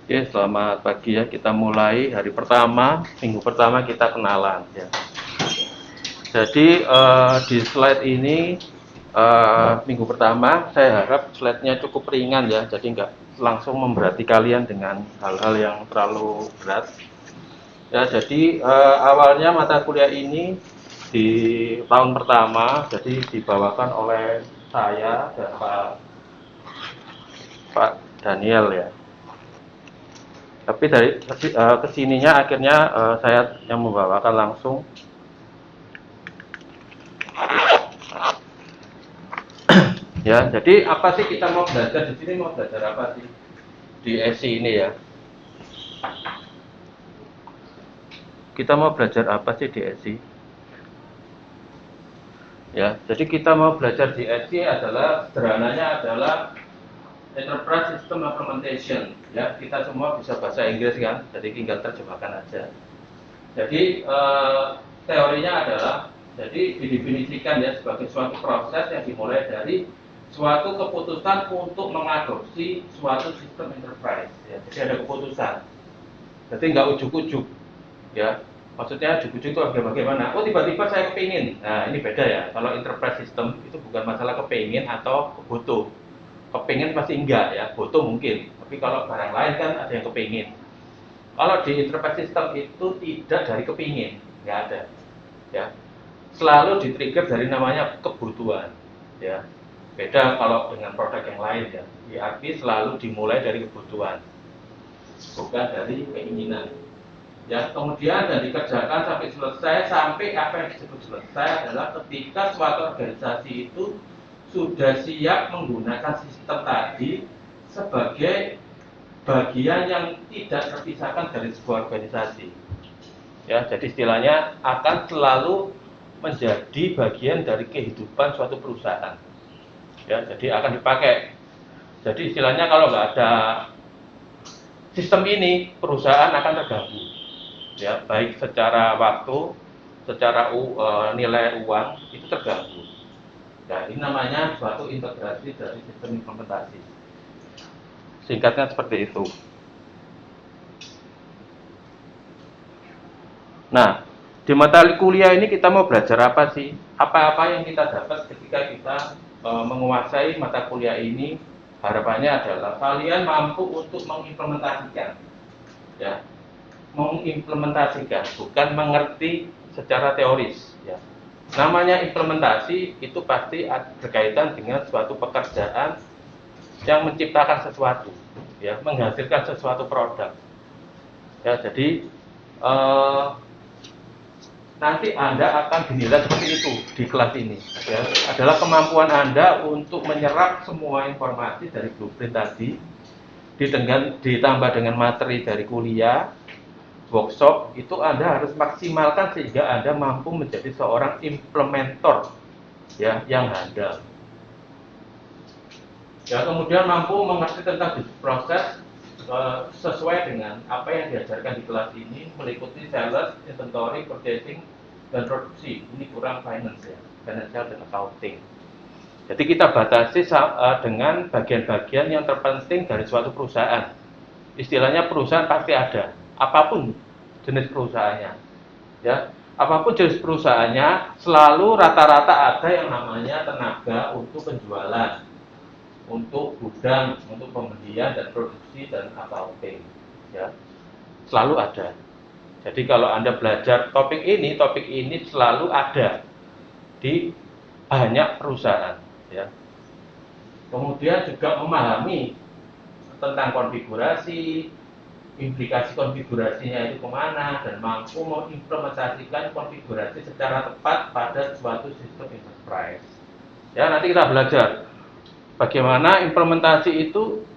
Oke, selamat pagi ya. Kita mulai hari pertama, minggu pertama kita kenalan ya. Jadi di slide ini minggu pertama saya harap slide-nya cukup ringan ya. Jadi nggak langsung memberati kalian dengan hal-hal yang terlalu berat. Ya, jadi awalnya mata kuliah ini di tahun pertama, jadi dibawakan oleh saya dan Pak Daniel ya. Tapi dari kesininya akhirnya saya yang membawakan langsung. Ya, jadi apa sih kita mau belajar di sini? Mau belajar apa sih di SI ini ya? Kita mau belajar apa sih di SI? Ya, jadi kita mau belajar di SI adalah sederhananya adalah Enterprise System Implementation. Ya, kita semua bisa bahasa Inggris kan? Jadi tinggal terjemahkan aja. Jadi teorinya adalah jadi didefinisikan ya sebagai suatu proses yang dimulai dari suatu keputusan untuk mengadopsi suatu sistem enterprise ya. Jadi ada keputusan, jadi nggak ujuk-ujuk ya, maksudnya ujuk-ujuk itu bagaimana, oh tiba-tiba saya kepingin. Nah ini beda ya, kalau enterprise system itu bukan masalah kepingin atau butuh. Kepingin pasti enggak ya, butuh mungkin, tapi kalau barang lain kan ada yang kepingin. Kalau di enterprise system itu tidak dari kepingin, nggak ada ya, selalu di-trigger dari namanya kebutuhan ya. Beda kalau dengan produk yang lain ya. ERP selalu dimulai dari kebutuhan, bukan dari keinginan. Ya, kemudian dan dikerjakan sampai selesai. Sampai apa yang disebut selesai adalah ketika suatu organisasi itu sudah siap menggunakan sistem tadi sebagai bagian yang tidak terpisahkan dari sebuah organisasi. Ya, jadi istilahnya akan selalu menjadi bagian dari kehidupan suatu perusahaan. Ya, jadi akan dipakai. Jadi istilahnya kalau nggak ada sistem ini, perusahaan akan terganggu. Ya, baik secara waktu, secara nilai uang itu terganggu. Nah, ini namanya suatu integrasi dari sistem implementasi. Singkatnya seperti itu. Nah, di mata kuliah ini kita mau belajar apa sih? Apa-apa yang kita dapat ketika kita menguasai mata kuliah ini? Harapannya adalah kalian mampu untuk mengimplementasikan, ya, mengimplementasikan, bukan mengerti secara teoris. Ya. Namanya implementasi itu pasti berkaitan dengan suatu pekerjaan yang menciptakan sesuatu, ya, menghasilkan sesuatu produk. Ya, jadi nanti Anda akan dinilai seperti itu di kelas ini. Ya, adalah kemampuan Anda untuk menyerap semua informasi dari blueprint tadi, ditambah dengan materi dari kuliah, workshop, itu Anda harus maksimalkan sehingga Anda mampu menjadi seorang implementer ya, yang handal. Ya, kemudian mampu mengerti tentang bisnis proses sesuai dengan apa yang diajarkan di kelas ini, meliputi sales, inventory, purchasing, dan produksi. Ini kurang finance ya, financial dan accounting. Jadi kita batasi dengan bagian-bagian yang terpenting dari suatu perusahaan. Istilahnya perusahaan pasti ada, apapun jenis perusahaannya. Ya, apapun jenis perusahaannya, selalu rata-rata ada yang namanya tenaga untuk penjualan, untuk gudang, untuk pembelian dan produksi dan accounting, ya, selalu ada. Jadi kalau Anda belajar topik ini selalu ada di banyak perusahaan, ya. Kemudian juga memahami tentang konfigurasi, implikasi konfigurasinya itu kemana, dan mampu mengimplementasikan konfigurasi secara tepat pada suatu sistem enterprise. Ya, nanti kita belajar bagaimana implementasi itu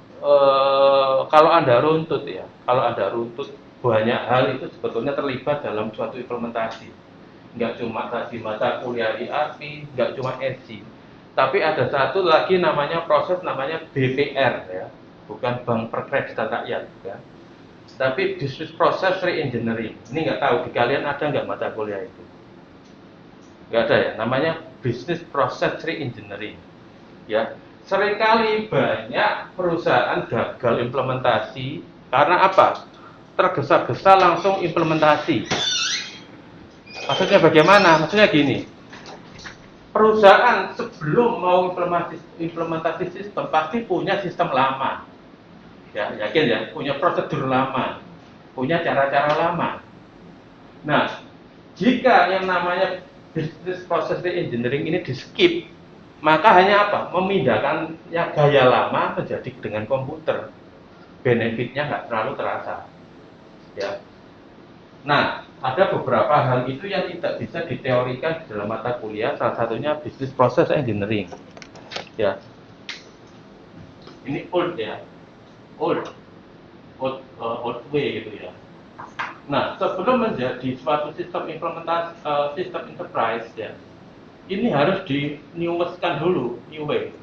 kalau Anda runtut ya, kalau Anda runtut banyak hal itu sebetulnya terlibat dalam suatu implementasi. Nggak cuma tadi mata kuliah ERP, nggak cuma SC, tapi ada satu lagi namanya proses namanya BPR ya, bukan Bank Perkreditan Rakyat ya, tapi Business Process Reengineering. Ini nggak tahu di kalian ada nggak mata kuliah itu? Nggak ada ya, namanya Business Process Reengineering ya. Seringkali banyak perusahaan gagal implementasi Karena apa? Tergesa-gesa langsung implementasi. Maksudnya bagaimana? Maksudnya gini, perusahaan sebelum mau implementasi sistem pasti punya sistem lama. Ya, yakin ya, punya prosedur lama, punya cara-cara lama. Nah, jika yang namanya business process engineering ini di skip, maka hanya apa? Memindahkan yang gaya lama menjadi dengan komputer. Benefitnya nggak terlalu terasa. Ya. Nah, ada beberapa hal itu yang tidak bisa diteorikan di dalam mata kuliah. Salah satunya business process engineering. Ya. Ini old ya, old way gitu ya. Nah, sebelum menjadi suatu sistem implementasi sistem enterprise ya, ini harus di neweskan dulu, new way.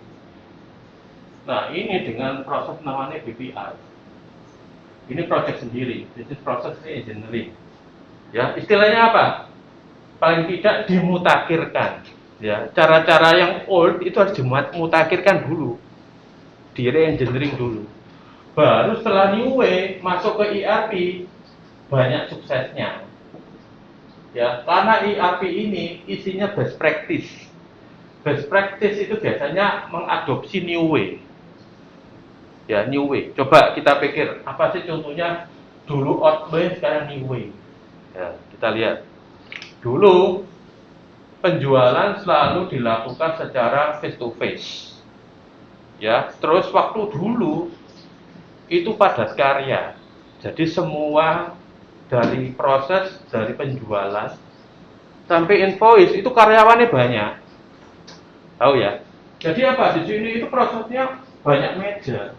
Nah, ini dengan proses namanya BPI. Ini project sendiri, business process engineering. Ya, istilahnya apa? Paling tidak dimutakhirkan. Ya, cara-cara yang old itu harus dimutakhirkan dulu, di re-engineering dulu. Baru setelah new way masuk ke ERP, banyak suksesnya. Ya, karena ERP ini isinya best practice. Best practice itu biasanya mengadopsi new way. Ya, new way. Coba kita pikir, apa sih contohnya dulu old way, sekarang new way. Ya, kita lihat. Dulu penjualan selalu dilakukan secara face to face. Ya, terus waktu dulu itu padat karya. Jadi semua dari proses dari penjualan sampai invoice itu karyawannya banyak. Tahu ya? Jadi apa di sini itu prosesnya banyak meja.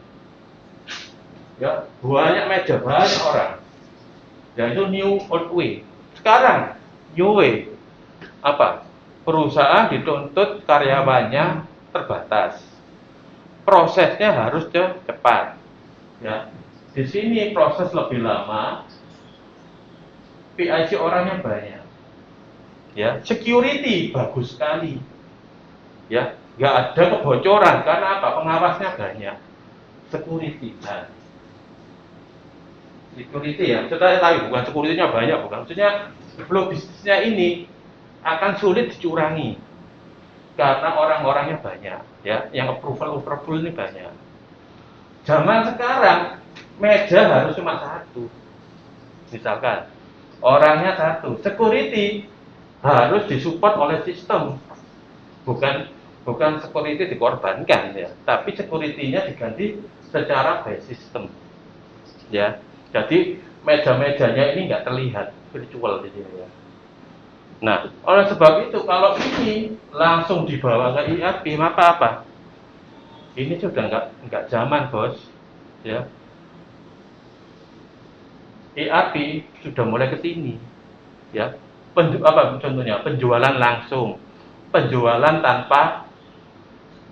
Ya, banyak meja, banyak orang. Dan itu new old way. Sekarang new way apa? Perusahaan dituntut karyawannya terbatas. Prosesnya harus cepat. Ya. Di sini proses lebih lama. PIC orangnya banyak. Ya, security bagus sekali. Ya, nggak ada kebocoran karena apa? Pengawasnya banyak. Security. Nah, security ya, kita tahu bukan security-nya banyak, bukan. Maksudnya flow bisnisnya ini akan sulit dicurangi karena orang-orangnya banyak, ya. Yang approval ini banyak. Zaman sekarang meja harus cuma satu. Misalkan orangnya satu, security harus disupport oleh sistem. Bukan security dikorbankan ya, tapi security-nya diganti secara by system. Ya. Jadi meja-mejanya ini nggak terlihat virtual di sini ya. Nah, oleh sebab itu kalau ini langsung dibawa ke ERP maka apa? Ini sudah nggak zaman bos, ya. ERP sudah mulai ke sini, ya. Apa contohnya? Penjualan langsung, penjualan tanpa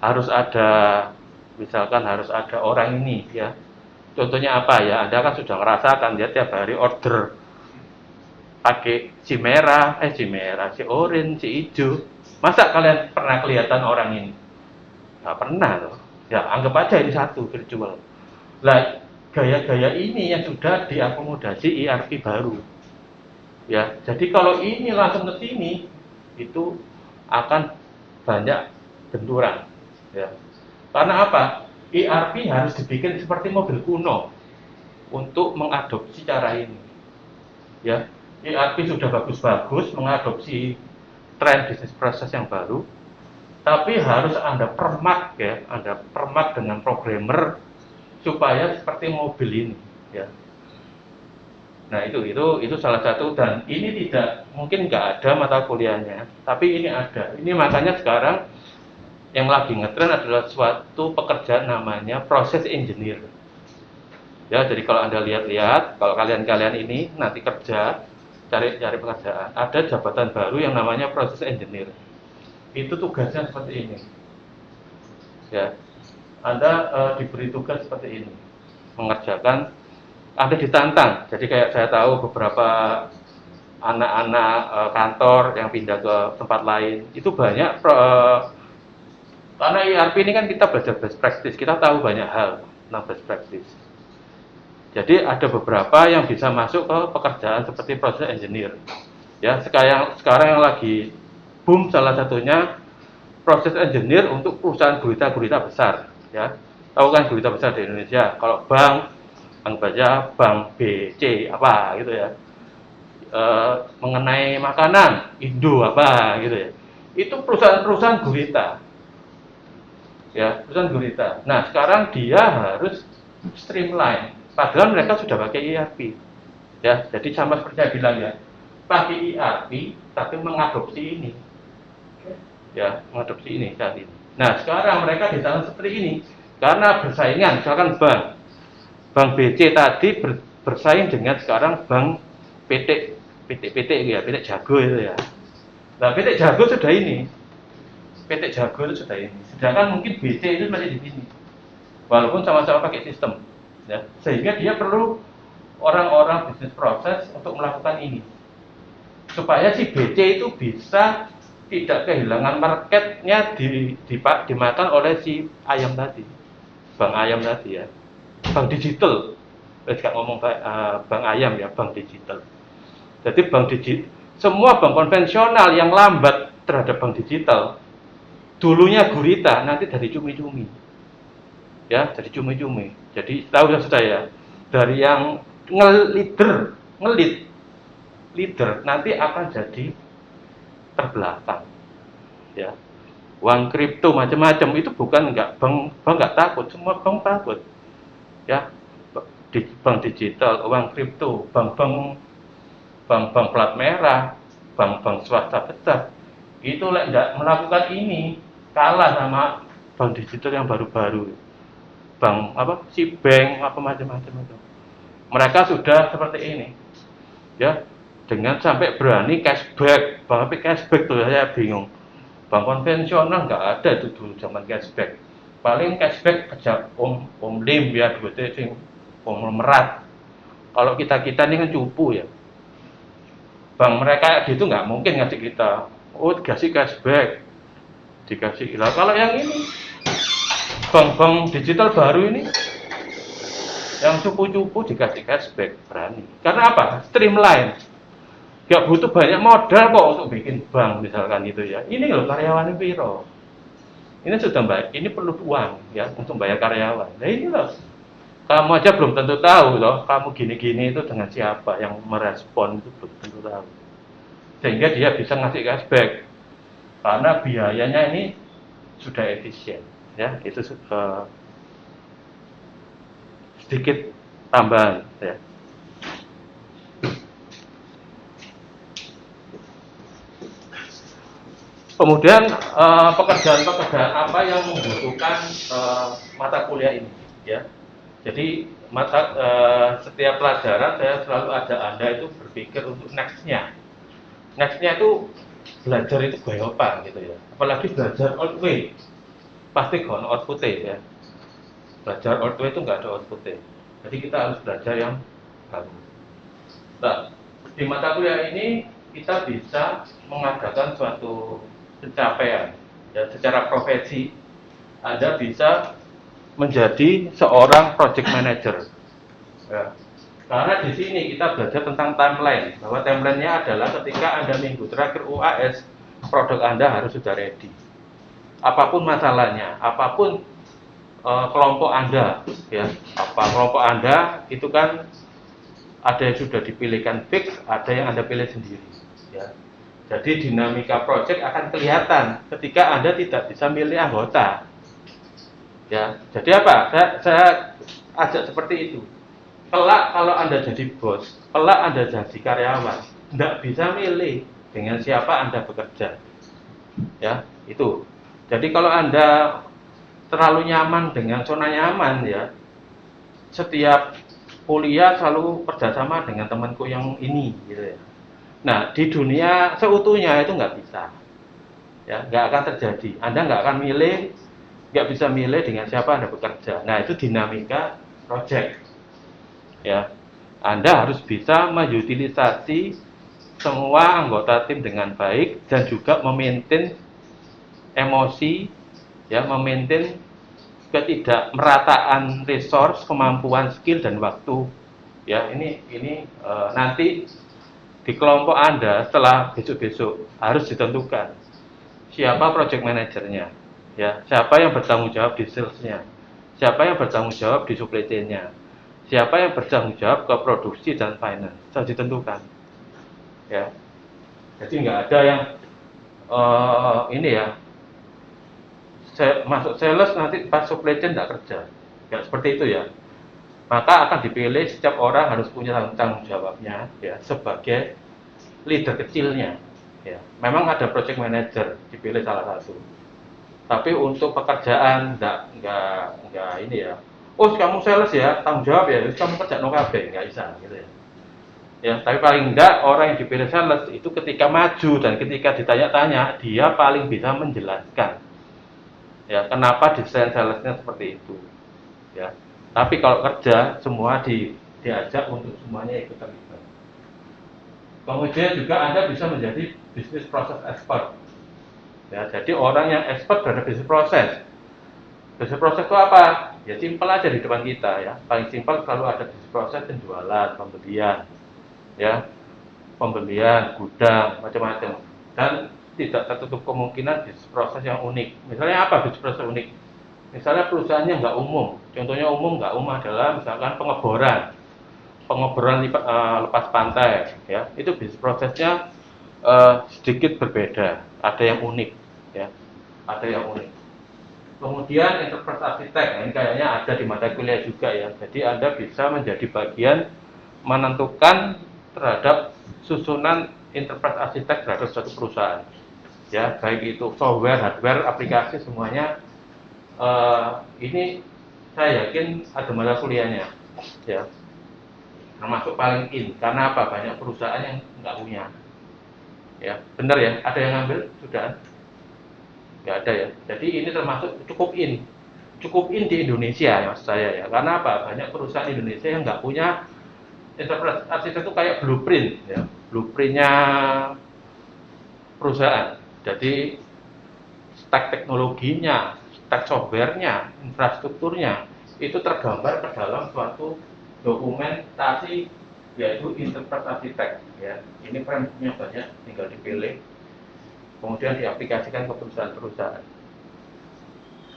harus ada, misalkan harus ada orang ini, ya. Contohnya apa ya? Anda kan sudah merasakan ya tiap hari order pakai si merah, si orange, si hijau. Masa kalian pernah kelihatan orang ini? Nggak pernah loh. Ya anggap aja ini satu virtual. Lah gaya-gaya ini yang sudah diakomodasi ERP baru. Ya, jadi kalau ini langsung ke sini itu akan banyak benturan. Ya. Karena apa? ERP harus dibikin seperti mobil kuno untuk mengadopsi cara ini. Ya, ERP sudah bagus-bagus mengadopsi tren bisnis proses yang baru, tapi harus Anda permak ya, Anda permak dengan programmer supaya seperti mobil ini. Ya. Nah itu salah satu dan ini tidak mungkin nggak ada mata kuliahnya, tapi ini ada. Ini makanya sekarang yang lagi ngetren adalah suatu pekerjaan namanya proses engineer. Ya, jadi kalau Anda lihat-lihat, kalau kalian ini nanti kerja, cari pekerjaan, ada jabatan baru yang namanya proses engineer. Itu tugasnya seperti ini. Ya, Anda diberi tugas seperti ini, mengerjakan, Anda ditantang. Jadi kayak saya tahu beberapa anak-anak kantor yang pindah ke tempat lain, itu banyak karena ERP ini kan kita belajar best practice, kita tahu banyak hal tentang best practice. Jadi ada beberapa yang bisa masuk ke pekerjaan seperti process engineer. Ya, sekarang yang lagi boom salah satunya process engineer untuk perusahaan gurita-gurita besar. Ya, tahu kan gurita besar di Indonesia. Kalau bank, anggap aja bank BC apa gitu ya. Mengenai makanan Indo apa gitu ya. Itu perusahaan-perusahaan gurita. Ya, perusahaan gurita. Nah, sekarang dia harus streamline. Padahal mereka sudah pakai ERP. Ya, jadi sama seperti saya bilang ya, pakai ERP tapi mengadopsi ini. Ya, mengadopsi ini saat ini. Nah, sekarang mereka di tangan seperti ini karena bersaingan, misalkan bank BC tadi bersaing dengan sekarang bank PT ya, PT Jago itu ya. Nah, PT Jago sudah ini, PT Jago itu sudah ini. Sedangkan mungkin BC itu masih di sini. Walaupun sama-sama pakai sistem, ya. Sehingga dia perlu orang-orang bisnis proses untuk melakukan ini. Supaya si BC itu bisa tidak kehilangan marketnya dimakan oleh si ayam tadi, bank ayam tadi ya, bank digital. Saya ngomong bank ayam ya, bank digital. Jadi semua bank konvensional yang lambat terhadap bank digital, dulunya gurita, nanti dari cumi-cumi, ya, dari cumi-cumi. Jadi tahu saya, dari yang leader nanti akan jadi terbelakang, ya. Uang kripto macam-macam itu bukan bank nggak takut, semua bank takut, ya. Di bank digital, uang kripto, bank plat merah, bank swasta besar itu nggak melakukan ini, kalah sama bank digital yang baru-baru, bank apa si bank apa macam-macam itu. Mereka sudah seperti ini, ya, dengan sampai berani cashback. Bang, tapi cashback tuh saya bingung. Bank konvensional nggak ada itu dulu zaman cashback. Paling cashback aja om lim ya, duitnya sing om merat. Kalau kita ini kan cupu ya. Bank mereka gitu nggak mungkin ngasih kita. Oh, dikasih cashback, dikasih. Lah kalau yang ini bank-bank digital baru ini, yang cupu-cupu dikasih cashback, berani. Karena apa? Streamline. Gak butuh banyak modal kok untuk bikin bank misalkan gitu ya. Ini loh karyawannya piro. Ini sudah baik. Ini perlu uang ya untuk bayar karyawan. Nah ini loh. Kamu aja belum tentu tahu loh. Kamu gini-gini itu dengan siapa yang merespon itu belum tentu tahu. Sehingga dia bisa ngasih cashback. Karena biayanya ini sudah efisien. Ya itu sedikit tambahan ya. Kemudian pekerjaan-pekerjaan apa yang membutuhkan mata kuliah ini ya. Jadi setiap pelajaran saya selalu ajak Anda itu berpikir untuk nextnya itu belajar itu gaya apa gitu ya. Apalagi belajar old way pasti gak ada outputnya ya. Belajar old way itu nggak ada outputnya. Jadi kita harus belajar yang baru. Nah, di mata kuliah ini kita bisa mengadakan suatu pencapaian ya, secara profesi. Anda bisa menjadi seorang project manager ya. Karena di sini kita belajar tentang timeline, bahwa timelinenya adalah ketika Anda minggu terakhir UAS, produk Anda harus sudah ready. Apapun masalahnya, apapun kelompok Anda ya, kelompok Anda itu kan ada yang sudah dipilihkan fix, ada yang Anda pilih sendiri ya. Jadi dinamika project akan kelihatan ketika Anda tidak bisa milih anggota. Ya, jadi apa? Saya ajak seperti itu. Kelak kalau Anda jadi bos, kelak Anda jadi karyawan, tidak bisa milih dengan siapa Anda bekerja. Ya, itu. Jadi kalau Anda terlalu nyaman dengan zona nyaman ya, setiap kuliah selalu kerjasama dengan temanku yang ini gitu ya. Nah, di dunia seutuhnya itu nggak bisa, ya, nggak akan terjadi. Anda nggak akan milih, nggak bisa milih dengan siapa Anda bekerja. Nah, itu dinamika project, ya. Anda harus bisa mengutilisasi semua anggota tim dengan baik dan juga memaintain emosi, ya, memaintain ketidakmerataan resource, kemampuan, skill dan waktu Ya, nanti di kelompok Anda setelah besok-besok harus ditentukan siapa project manajernya, ya, siapa yang bertanggung jawab di salesnya, siapa yang bertanggung jawab di supply chain-nya, siapa yang bertanggung jawab ke produksi dan finance, sudah ditentukan, ya. Jadi nggak ada yang ini ya, masuk sales nanti pas supply chain nggak kerja, nggak seperti itu ya. Maka akan dipilih setiap orang harus punya tanggung jawabnya, ya, sebagai leader kecilnya, ya. Memang ada project manager dipilih salah satu, tapi untuk pekerjaan nggak ini ya. Oh, kamu sales ya, tanggung jawab ya, kamu kerja no KB, nggak bisa gitu ya. Ya, tapi paling enggak orang yang dipilih sales itu ketika maju dan ketika ditanya-tanya dia paling bisa menjelaskan, ya, kenapa desain salesnya seperti itu, ya. Tapi kalau kerja semua diajak untuk semuanya ikut terlibat. Kemudian juga Anda bisa menjadi bisnis proses expert. Ya, jadi orang yang expert terhadap bisnis proses. Bisnis proses itu apa? Ya simpel aja di depan kita ya. Paling simpel selalu ada bisnis proses penjualan, pembelian, gudang, macam-macam. Dan tidak tertutup kemungkinan bisnis proses yang unik. Misalnya apa bisnis proses unik? Misalnya perusahaannya nggak umum. Contohnya nggak umum adalah misalkan pengeboran lepas pantai, ya. Itu bisnis prosesnya sedikit berbeda, ada yang unik, ya, ada yang unik. Kemudian enterprise architect, ini kayaknya ada di mata kuliah juga ya. Jadi Anda bisa menjadi bagian menentukan terhadap susunan enterprise architect terhadap suatu perusahaan, ya, baik itu software, hardware, aplikasi semuanya. Ini saya yakin ada mata kuliahnya, ya, termasuk paling in. Karena apa? Banyak perusahaan yang nggak punya. Ya, benar ya. Ada yang ngambil sudah? Nggak ada ya. Jadi ini termasuk cukup in di Indonesia ya, maksud saya ya. Karena apa? Banyak perusahaan Indonesia yang nggak punya enterprise architect itu kayak blueprint, ya, blueprintnya perusahaan. Jadi stack teknologinya, stack softwarenya, infrastrukturnya itu tergambar ke dalam suatu dokumentasi, yaitu enterprise architect, ya. Ini frameworknya banyak, tinggal dipilih kemudian diaplikasikan ke perusahaan-perusahaan.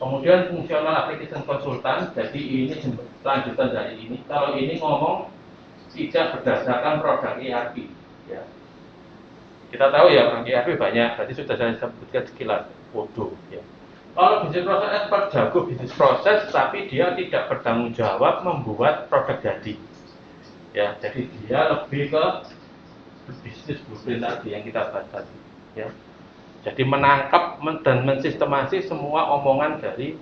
Kemudian fungsional application consultant, jadi ini lanjutan dari ini. Kalau ini ngomong tidak berdasarkan produk ERP, ya. Kita tahu ya produk ERP banyak, tadi sudah saya sebutkan sekilas. Waduh, ya. Kalau bisnis proses expert jago bisnis proses, tapi dia tidak bertanggung jawab membuat produk jadi. Ya, jadi dia lebih ke bisnis blueprint tadi yang kita bahas tadi, ya. Jadi menangkap dan mensistemasi semua omongan dari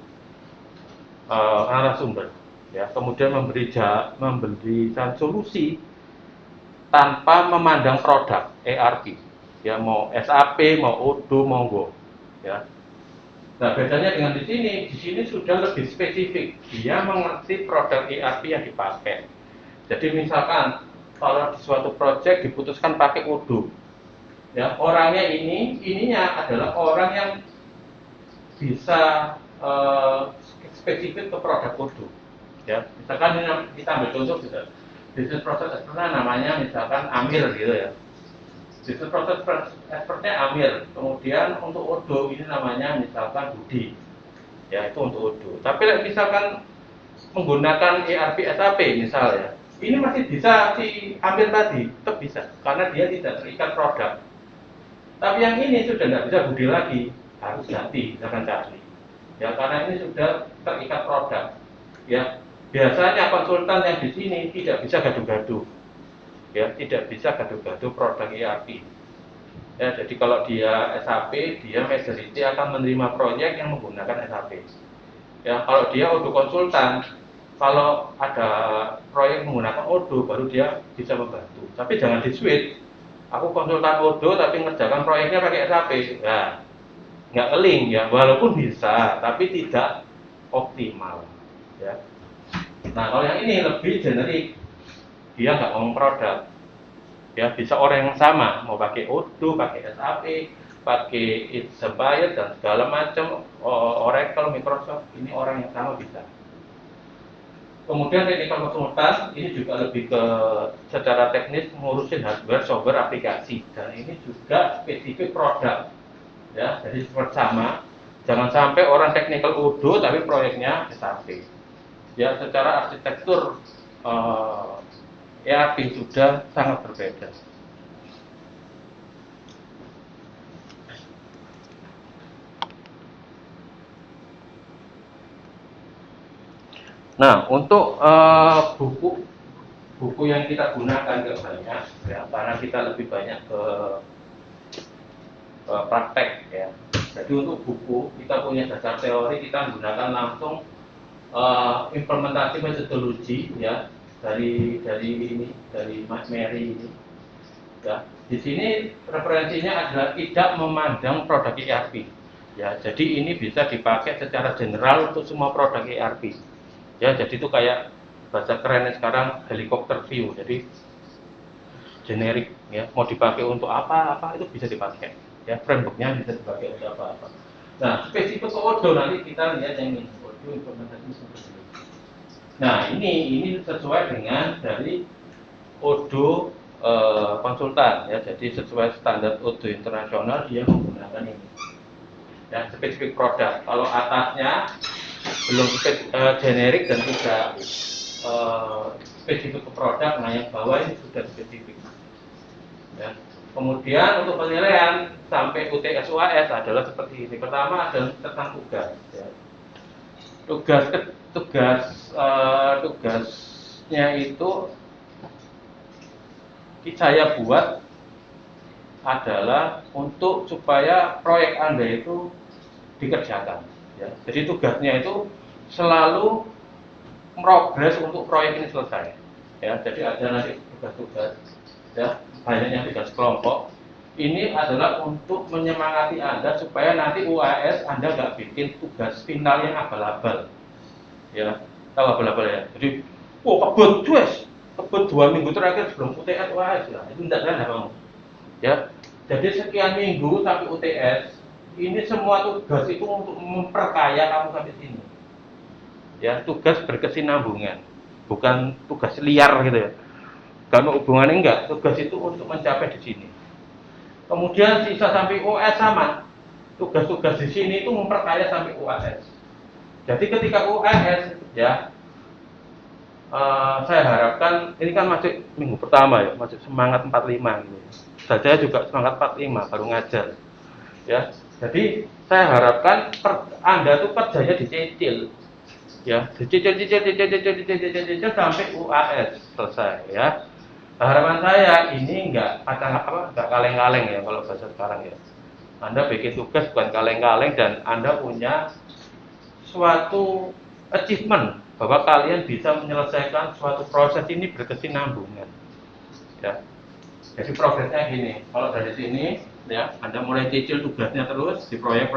narasumber, ya. Kemudian memberikan solusi tanpa memandang produk ERP, ya, mau SAP, mau Odoo, monggo, ya. Nah, bedanya dengan di sini sudah lebih spesifik. Dia mengerti produk ERP yang dipakai. Jadi misalkan kalau di suatu proyek diputuskan pakai Odoo, ya, orangnya ininya adalah orang yang bisa spesifik ke produk Odoo, ya. Misalkan kita ambil contoh juga bisnis proses expertnya namanya misalkan Amir gitu ya. Bisnis proses expertnya Amir, kemudian untuk Odoo ini namanya misalkan Budi, ya, itu untuk Odoo. Tapi misalkan menggunakan ERP SAP misalnya, ini masih bisa si Amir tadi, tetap bisa karena dia tidak terikat produk. Tapi yang ini sudah tidak bisa Budi lagi, harus ganti, misalkan Charlie, ya, karena ini sudah terikat produk, ya. Biasanya konsultan yang di sini tidak bisa gaduh-gaduh, ya, tidak bisa gaduh-gaduh produk ERP, ya. Jadi kalau dia SAP, dia majority akan menerima proyek yang menggunakan SAP, ya. Kalau dia Odoo konsultan, kalau ada proyek menggunakan Odoo baru dia bisa membantu, tapi jangan di switch. Aku konsultan Odoo tapi ngerjakan proyeknya pakai SAP, ya, nggak link, ya, walaupun bisa tapi tidak optimal, ya. Nah, kalau yang ini lebih generik, dia nggak ngomong produk, ya, bisa orang yang sama mau pakai Odoo, pakai SAP, pakai Inspire dan segala macam, Oracle, Microsoft, ini orang yang sama bisa. Kemudian technical konsultan ini juga lebih ke secara teknis ngurusin hardware, software, aplikasi, dan ini juga spesifik produk. Ya, jadi bersama. Jangan sampai orang technical udo tapi proyeknya SAP. Ya, secara arsitektur ERP sudah sangat berbeda. Nah, untuk buku yang kita gunakan ke banyak, ya, karena kita lebih banyak ke praktek, ya. Jadi untuk buku kita punya dasar teori, kita gunakan langsung implementasi metodologi, ya, dari Mas Mary ini. Ya, di sini referensinya adalah tidak memandang produk ERP. Ya, jadi ini bisa dipakai secara general untuk semua produk ERP. Ya, jadi itu kayak bahasa kerennya sekarang helikopter view. Jadi generik, ya, mau dipakai untuk apa itu bisa dipakai. Ya, frameworknya bisa dipakai untuk apa-apa. Nah, spesifik Odoo nanti kita lihat yang ini, Odoo implementasi seperti ini. Nah, ini sesuai dengan dari Odoo konsultan, ya, jadi sesuai standar Odoo internasional dia menggunakan ini. Ya, spesifik produk. Kalau atasnya belum generik dan tidak spesifik ke produk, nah yang bawah ini sudah spesifik. Ya. Kemudian untuk penilaian sampai UTS UAS adalah seperti ini. Pertama adalah tentang tugas. Ya. Tugasnya itu saya buat adalah untuk supaya proyek Anda itu dikerjakan. Ya. Jadi tugasnya itu selalu progres untuk proyek ini selesai. Ya, jadi ada nanti tugas-tugas, ya, banyaknya tugas kelompok. Ini adalah untuk menyemangati Anda supaya nanti UAS Anda nggak bikin tugas final yang abal-abal. Ya, tahu abal-abal ya. Jadi, kebut 2 minggu terakhir sebelum UTS UAS ya. Itu tidak ada kamu. Ya, jadi sekian minggu sampai UTS. Ini semua tugas itu untuk memperkaya kamu sampai sini. Ya, tugas berkesinambungan, bukan tugas liar gitu ya. Kalau hubungannya enggak, tugas itu untuk mencapai di sini. Kemudian sisa sampai UAS sama. Tugas-tugas di sini itu memperkaya sampai UAS. Jadi ketika UAS, ya, saya harapkan ini kan masih minggu pertama ya, masih semangat 45 gitu. Saya juga semangat 45 baru ngajar. Ya. Jadi saya harapkan Anda tuh kerjanya dicicil, ya, dicicil sampai UAS selesai, ya. Harapan saya ini enggak kaleng-kaleng ya kalau bahasa sekarang ya. Anda bikin tugas bukan kaleng-kaleng dan Anda punya suatu achievement bahwa kalian bisa menyelesaikan suatu proses ini berkesinambungan, ya. Jadi progresnya gini, kalau dari sini, ya, Anda mulai cicil tugasnya terus di proyek.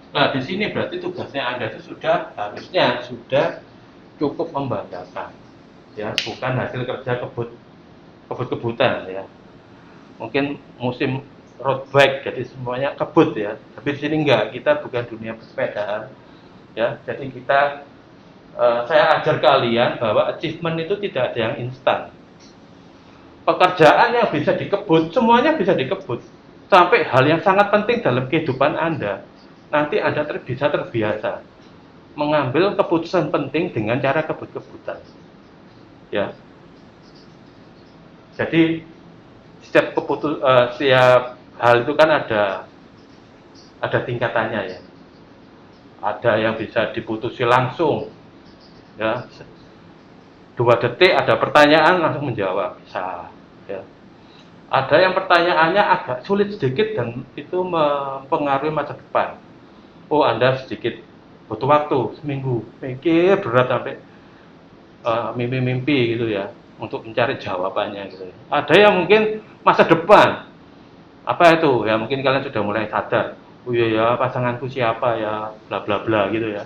Nah, di sini berarti tugasnya Anda itu harusnya sudah cukup membanggakan, ya, bukan hasil kerja kebut-kebutan, ya. Mungkin musim road bike, jadi semuanya kebut, ya. Tapi di sini enggak, kita bukan dunia pesepedaan, ya. Jadi saya ajar kalian bahwa achievement itu tidak ada yang instan. Pekerjaan yang bisa dikebut, semuanya bisa dikebut. Sampai hal yang sangat penting dalam kehidupan Anda, nanti Anda bisa terbiasa mengambil keputusan penting dengan cara kebut-kebutan. Ya. Jadi setiap hal itu kan ada tingkatannya, ya. Ada yang bisa diputusi langsung, ya. 2 detik ada pertanyaan langsung menjawab, bisa. Ya. Ada yang pertanyaannya agak sulit sedikit dan itu mempengaruhi masa depan. Oh, Anda sedikit butuh waktu seminggu, mikir berat sampai mimpi-mimpi gitu ya, untuk mencari jawabannya gitu. Ada yang mungkin masa depan, apa itu? Ya mungkin kalian sudah mulai sadar, oh iya ya pasanganku siapa ya, bla bla bla gitu ya.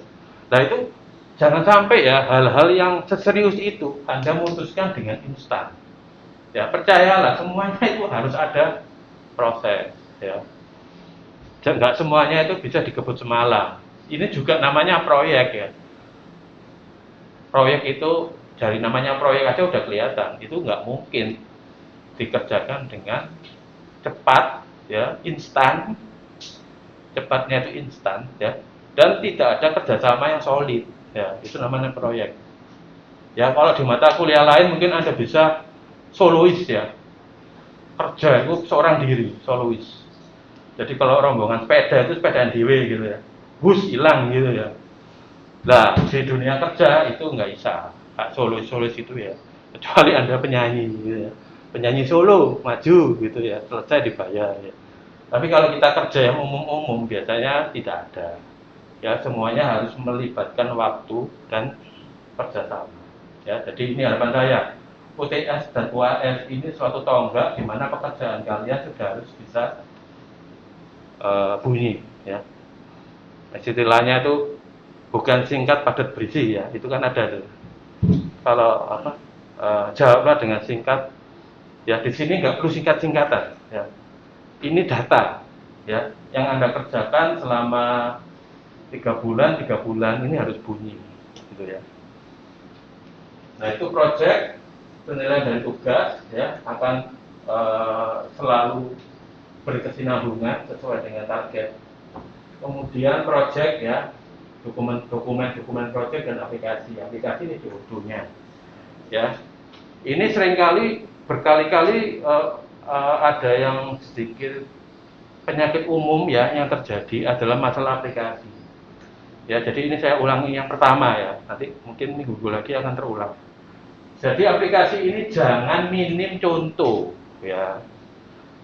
Nah itu jangan sampai ya hal-hal yang seserius itu Anda memutuskan dengan instan. Ya percayalah semuanya itu harus ada proses, ya. Nggak semuanya itu bisa dikebut semalam. Ini juga namanya proyek, ya. Proyek itu dari namanya proyek aja udah kelihatan, itu nggak mungkin dikerjakan dengan cepat, ya, instan. Cepatnya itu instan, ya, dan tidak ada kerjasama yang solid, ya, itu namanya proyek. Ya, kalau di mata kuliah lain mungkin Anda bisa solois, ya, kerja itu seorang diri, solois. Jadi kalau rombongan sepeda itu sepedaan dewe gitu ya, bus hilang gitu ya. Nah, di dunia kerja itu nggak bisa solois-solois itu ya, kecuali Anda penyanyi gitu ya, penyanyi solo maju gitu ya, selesai dibayar ya. Tapi kalau kita kerja yang umum-umum biasanya tidak ada, ya, semuanya harus melibatkan waktu dan kerjasama, ya. Jadi ini harapan saya, UTS dan UAS ini suatu tonggak di mana pekerjaan kalian sudah harus bisa bunyi, ya. Istilahnya itu bukan singkat padat berisi, ya, itu kan ada tuh. Kalau apa, jawablah dengan singkat, ya. Di sini nggak perlu singkat-singkatan, ya. Ini data, ya, yang Anda kerjakan selama 3 bulan ini harus bunyi, gitu ya. Nah, itu proyek penilaian dari tugas, ya, akan selalu berkesinambungan sesuai dengan target. Kemudian proyek, ya, dokumen proyek dan aplikasi ini jodohnya, ya. Ini seringkali berkali-kali ada yang sedikit penyakit umum, ya, yang terjadi adalah masalah aplikasi, ya. Jadi ini saya ulangi yang pertama, ya, nanti mungkin minggu lagi akan terulang. Jadi aplikasi ini jangan minim contoh, ya.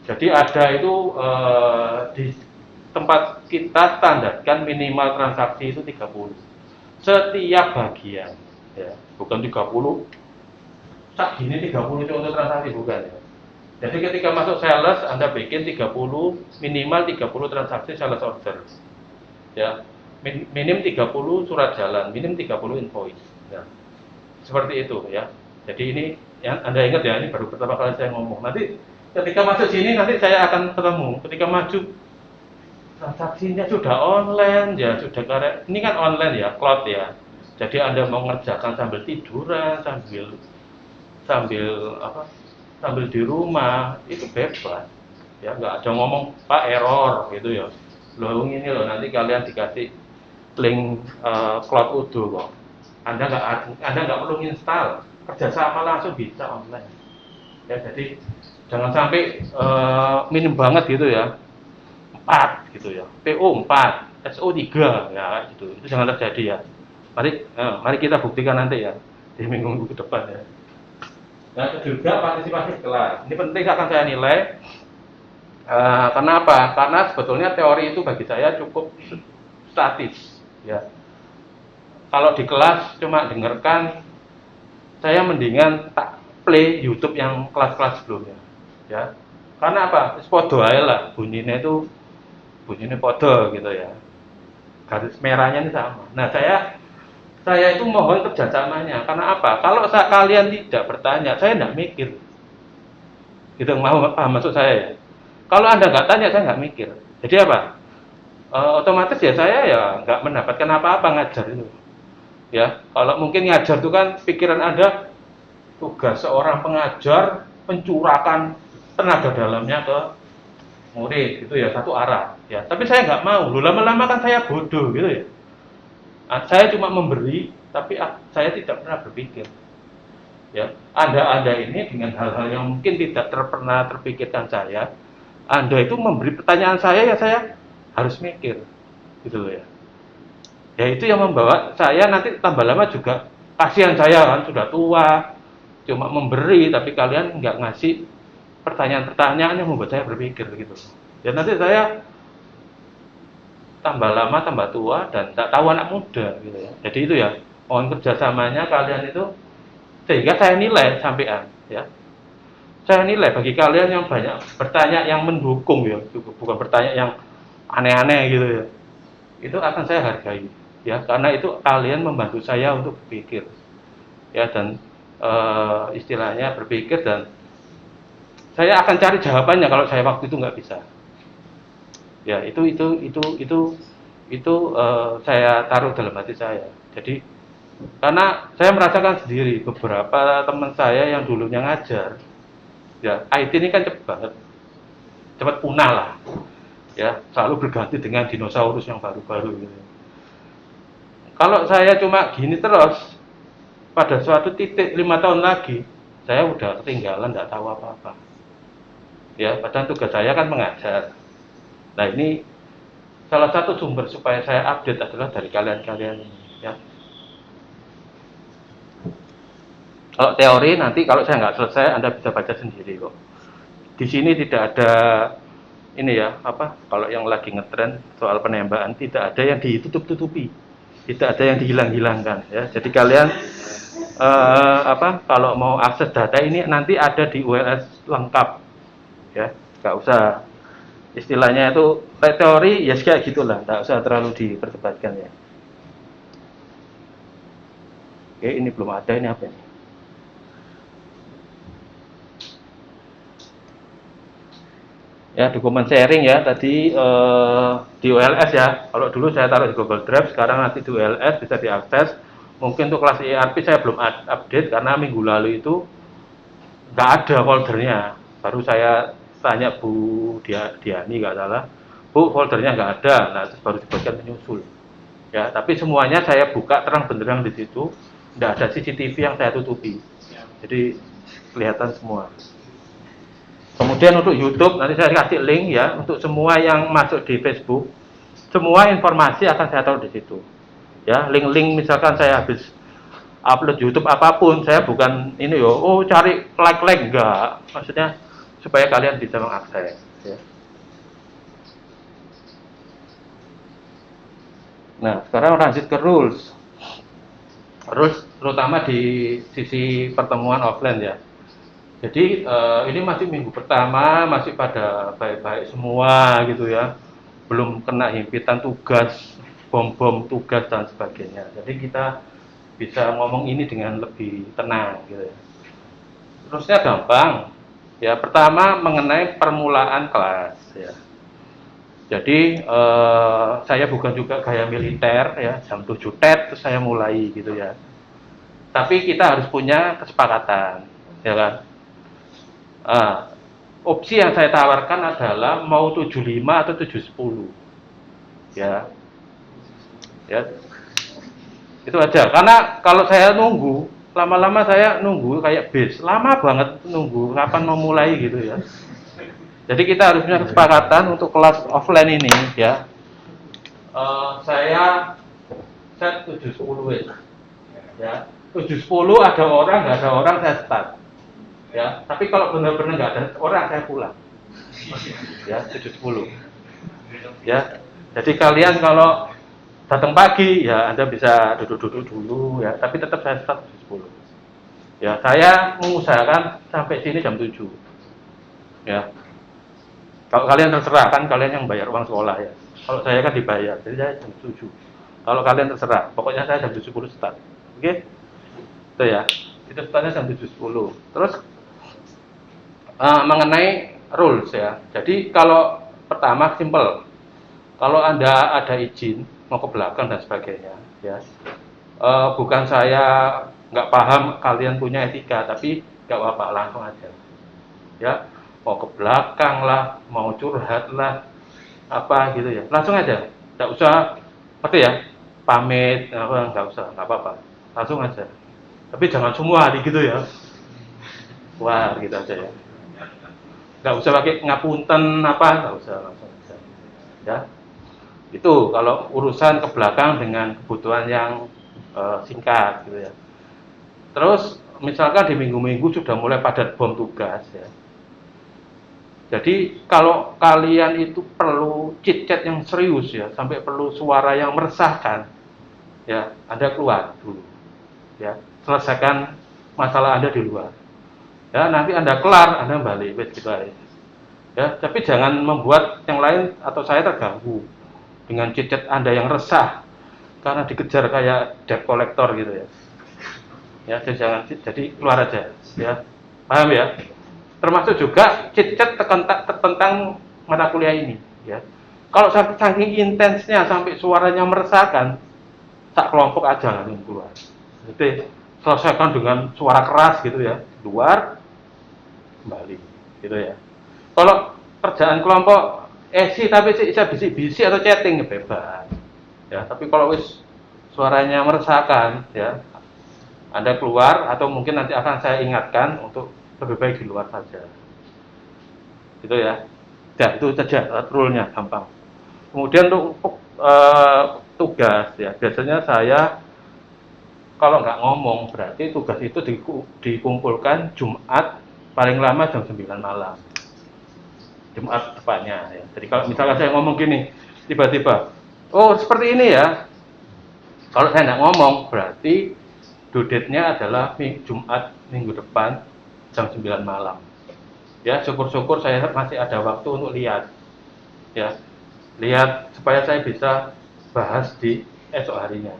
Jadi ada itu di tempat kita standarkan minimal transaksi itu 30 setiap bagian, ya, bukan 30 sak gini 30 contoh transaksi, bukan, ya. Jadi ketika masuk sales Anda bikin 30 minimal 30 transaksi sales order, ya, minim 30 surat jalan, minim 30 invoice, ya. Seperti itu, ya. Jadi ini yang Anda ingat, ya, ini baru pertama kali saya ngomong. Nanti ketika masuk sini nanti saya akan ketemu ketika maju transaksinya sudah online, ya, sudah karena ini kan online, ya, cloud, ya. Jadi Anda mau ngerjakan sambil tiduran, sambil apa? Sambil di rumah itu bebas, ya, nggak ada ngomong Pak error gitu ya. Loh ini loh nanti kalian dikasih link cloud Udo kok. Anda nggak perlu install, kerjasama langsung bisa online. Ya, jadi jangan sampai minim banget gitu ya. 4 gitu ya. PO 4, SO 3 ya gitu. Itu jangan terjadi, ya. Mari kita buktikan nanti, ya, di minggu-minggu ke depan, ya. Nah, juga partisipasi kelas. Ini penting akan saya nilai. Kenapa? Karena sebetulnya teori itu bagi saya cukup statis, ya. Kalau di kelas cuma dengarkan, saya mendingan tak play YouTube yang kelas-kelas sebelumnya, ya. Karena apa? Podo aja lah, bunyinya podo gitu, ya. Garis merahnya ini sama. Nah, saya itu mohon kerjasamanya. Karena apa? Kalau kalian tidak bertanya, saya tidak mikir. Gitu, paham maksud saya, ya. Kalau Anda nggak tanya, saya nggak mikir. Jadi apa? Otomatis ya saya ya nggak mendapatkan apa-apa ngajar itu. Ya, kalau mungkin ngajar itu kan pikiran Anda, tugas seorang pengajar mencurahkan tenaga dalamnya ke murid, gitu ya, satu arah, ya. Tapi saya nggak mau, lama-lama kan saya bodoh, gitu ya. Saya cuma memberi, tapi saya tidak pernah berpikir, ya. Anda ini dengan hal-hal yang mungkin tidak pernah terpikirkan saya, Anda itu memberi pertanyaan saya, ya saya harus mikir, gitu loh, ya. Ya itu yang membawa saya nanti tambah lama juga kasihan saya kan sudah tua, cuma memberi tapi kalian nggak ngasih pertanyaan-pertanyaan yang membuat saya berpikir gitu. Dan nanti saya tambah lama tambah tua dan tak tahu anak muda gitu, ya. Jadi itu, ya, mohon kerjasamanya kalian itu sehingga saya nilai sampean, ya. Saya nilai bagi kalian yang banyak bertanya yang mendukung, ya, bukan bertanya yang aneh-aneh gitu, ya. Itu akan saya hargai, ya, karena itu kalian membantu saya untuk berpikir, ya, dan istilahnya berpikir, dan saya akan cari jawabannya kalau saya waktu itu nggak bisa, ya. Itu saya taruh dalam hati saya. Jadi Karena saya merasakan sendiri beberapa teman saya yang dulunya ngajar, ya IT ini kan cepat banget, cepat punah lah, ya selalu berganti dengan dinosaurus yang baru-baru gitu. Kalau saya cuma gini terus, pada suatu titik 5 tahun lagi, saya udah ketinggalan, nggak tahu apa-apa. Ya, padahal tugas saya kan mengajar. Nah ini salah satu sumber supaya saya update adalah dari kalian-kalian ini. Ya. Kalau teori nanti kalau saya nggak selesai, Anda bisa baca sendiri kok. Di sini tidak ada ini ya apa? Kalau yang lagi ngetren soal penembakan tidak ada yang ditutup-tutupi, tidak ada yang dihilang-hilangkan. Ya. Jadi kalian apa? Kalau mau akses data ini nanti ada di ULS lengkap, ya. Nggak usah istilahnya itu teori ya kayak gitulah, nggak usah terlalu diperdebatkan ya. Oke, ini belum ada, ini apa ini? Ya dokumen sharing ya tadi di ULS ya. Kalau dulu saya taruh di Google Drive, sekarang nanti di ULS bisa diakses. Mungkin untuk kelas ERP saya belum update karena minggu lalu itu nggak ada foldernya. Baru saya tanya Bu Diani nggak salah, Bu foldernya nggak ada. Nah terus baru dibuatkan menyusul. Ya tapi semuanya saya buka terang benderang di situ. Nggak ada CCTV yang saya tutupi. Jadi kelihatan semua. Kemudian untuk YouTube nanti saya kasih link ya untuk semua yang masuk di Facebook, semua informasi akan saya taruh di situ. Ya, link-link misalkan saya habis upload YouTube apapun, saya bukan ini yo, oh cari like enggak. Maksudnya supaya kalian bisa mengakses ya. Nah, sekarang lanjut ke rules. Rules terutama di sisi pertemuan offline ya. Jadi ini masih minggu pertama, masih pada baik-baik semua gitu ya. Belum kena himpitan tugas, bom-bom tugas dan sebagainya. Jadi kita bisa ngomong ini dengan lebih tenang gitu ya. Terusnya gampang. Ya, pertama mengenai permulaan kelas ya. Jadi saya bukan juga gaya militer ya, jam 7 tet terus saya mulai gitu ya. Tapi kita harus punya kesepakatan, ya kan? Ah, opsi yang saya tawarkan adalah mau 75 atau 710. Ya. Ya. Itu aja. Karena kalau saya nunggu, lama-lama saya nunggu kayak bis. Lama banget nunggu kapan mau mulai gitu ya. Jadi kita harus punya kesepakatan untuk kelas offline ini ya. Saya set 710 ya. 710 ada orang, nggak ada orang saya start. Ya, tapi kalau benar-benar nggak ada orang saya pulang. Ya, 710. Ya. Jadi kalian kalau datang pagi ya Anda bisa duduk-duduk dulu ya, tapi tetap saya start 710. Ya, saya mengusahakan sampai sini jam 7. Ya. Kalau kalian terserah kan kalian yang bayar uang sekolah ya. Kalau saya kan dibayar, jadi saya jam 7. Kalau kalian terserah, pokoknya saya jam 7.10 start. Oke? Itu ya. Itu startnya jam 7.10. Terus mengenai rules ya. Jadi kalau pertama simple. Kalau Anda ada izin mau ke belakang dan sebagainya, ya. Bukan saya nggak paham kalian punya etika, tapi nggak apa-apa langsung aja. Ya, mau ke belakang lah, mau curhat lah, apa gitu ya, langsung aja. Nggak usah, ngerti ya, pamit, apa nggak usah, nggak apa-apa, langsung aja. Tapi jangan semua hari gitu ya. Wah, gitu aja ya. Nggak usah pakai ngapunten apa, nggak usah langsung aja. Ya, itu kalau urusan ke belakang dengan kebutuhan yang singkat gitu ya. Terus misalkan di minggu-minggu sudah mulai padat bom tugas ya. Jadi kalau kalian itu perlu chit-chat yang serius ya, sampai perlu suara yang meresahkan, ya Anda keluar dulu, ya selesaikan masalah Anda di luar. Ya nanti Anda kelar, Anda balik, gitu aja. Ya, tapi jangan membuat yang lain atau saya terganggu dengan chit-chat Anda yang resah karena dikejar kayak debt collector gitu ya. Ya, jadi keluar aja, ya. Paham ya? Termasuk juga chit-chat tentang mata kuliah ini, ya. Kalau saking intensnya sampai suaranya meresahkan, sak kelompok aja langsung keluar. Jadi selesaikan dengan suara keras gitu ya, luar kembali gitu ya. Kalau kerjaan kelompok tapi bisa bisik-bisik atau chatting ya bebas ya, tapi kalau wis suaranya meresahkan ya, Anda keluar atau mungkin nanti akan saya ingatkan untuk lebih baik di luar saja gitu ya. Ya itu saja rule-nya, gampang. Kemudian untuk tugas ya, biasanya saya kalau nggak ngomong berarti tugas itu dikumpulkan Jumat paling lama jam 9 malam. Jumat depannya ya. Jadi kalau misalnya saya ngomong gini, tiba-tiba, oh seperti ini ya. Kalau saya nggak ngomong berarti due date-nya adalah Jumat minggu depan jam 9 malam. Ya, syukur-syukur saya masih ada waktu untuk lihat. Ya. Lihat supaya saya bisa bahas di esok harinya.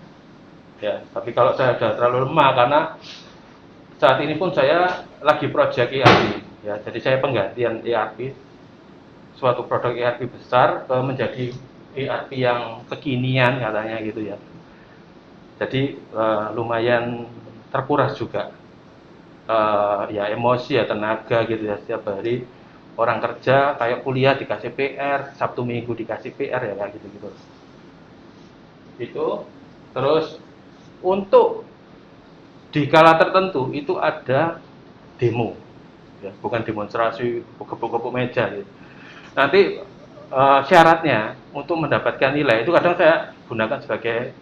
Ya, tapi kalau saya sudah terlalu lemah karena saat ini pun saya lagi project ERP ya, jadi saya penggantian ERP, suatu produk ERP besar menjadi ERP yang kekinian katanya gitu ya. Jadi lumayan terkuras juga ya emosi ya, tenaga gitu ya, setiap hari orang kerja kayak kuliah dikasih PR, Sabtu Minggu dikasih PR ya kayak gitu-gitu. Itu terus untuk di kala tertentu itu ada demo ya, bukan demonstrasi gebuk-gebuk meja gitu. Nanti syaratnya untuk mendapatkan nilai itu kadang saya gunakan sebagai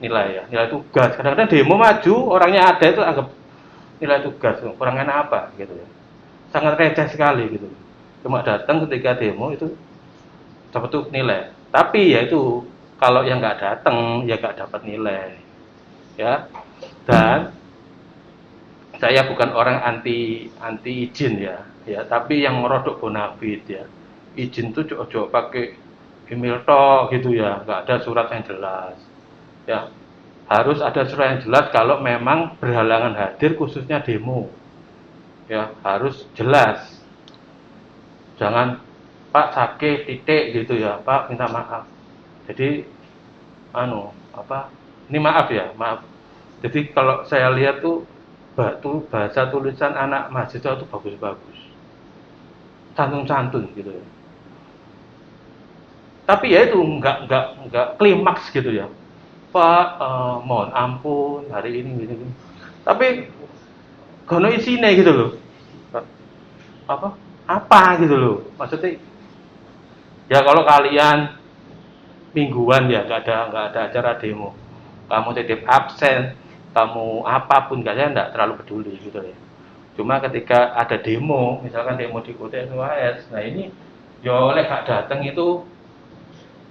nilai ya, nilai tugas. Kadang-kadang demo maju, orangnya ada itu anggap nilai tugas, kurang enak apa gitu ya. Sangat receh sekali gitu. Cuma datang ketika demo itu dapat tuh nilai. Tapi ya itu kalau yang nggak datang ya nggak dapat nilai ya. Dan saya bukan orang anti izin ya, tapi yang merodok bonafit ya. Izin tuh coba pakai email tok gitu ya, nggak ada surat yang jelas. Ya, harus ada surat yang jelas kalau memang berhalangan hadir khususnya demo. Ya, harus jelas. Jangan Pak sakit titik gitu ya, Pak minta maaf. Jadi ini maaf ya, maaf. Jadi kalau saya lihat tuh bahasa tulisan anak mahasiswa itu bagus-bagus, santun-santun gitu ya. Tapi ya itu nggak klimaks gitu ya. Pak, mohon ampun hari ini gini. Tapi gono isine gitu loh. Apa? Apa gitu loh. Maksudnya ya kalau kalian mingguan ya nggak ada acara demo. Kamu titip absen, kamu apapun saya nggak terlalu peduli gitu ya. Cuma ketika ada demo, misalkan demo di kota UAS, nah ini ya oleh gak datang itu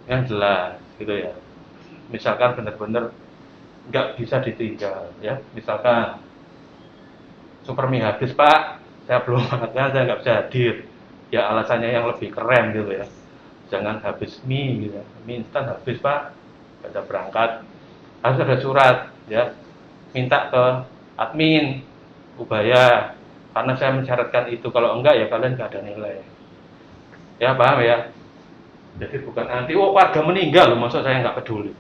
yang jelas gitu ya. Misalkan benar-benar nggak bisa ditinggal ya. Misalkan super mie habis Pak, saya belum makan, saya nggak bisa hadir. Ya alasannya yang lebih keren gitu ya. Jangan habis mie gitu. Mie instan habis Pak, nggak bisa berangkat. Harus ada surat ya, minta ke admin Ubaya karena saya mensyaratkan itu, kalau enggak ya kalian nggak ada nilai ya, paham ya. Jadi bukan anti warga meninggal loh, maksud saya nggak peduli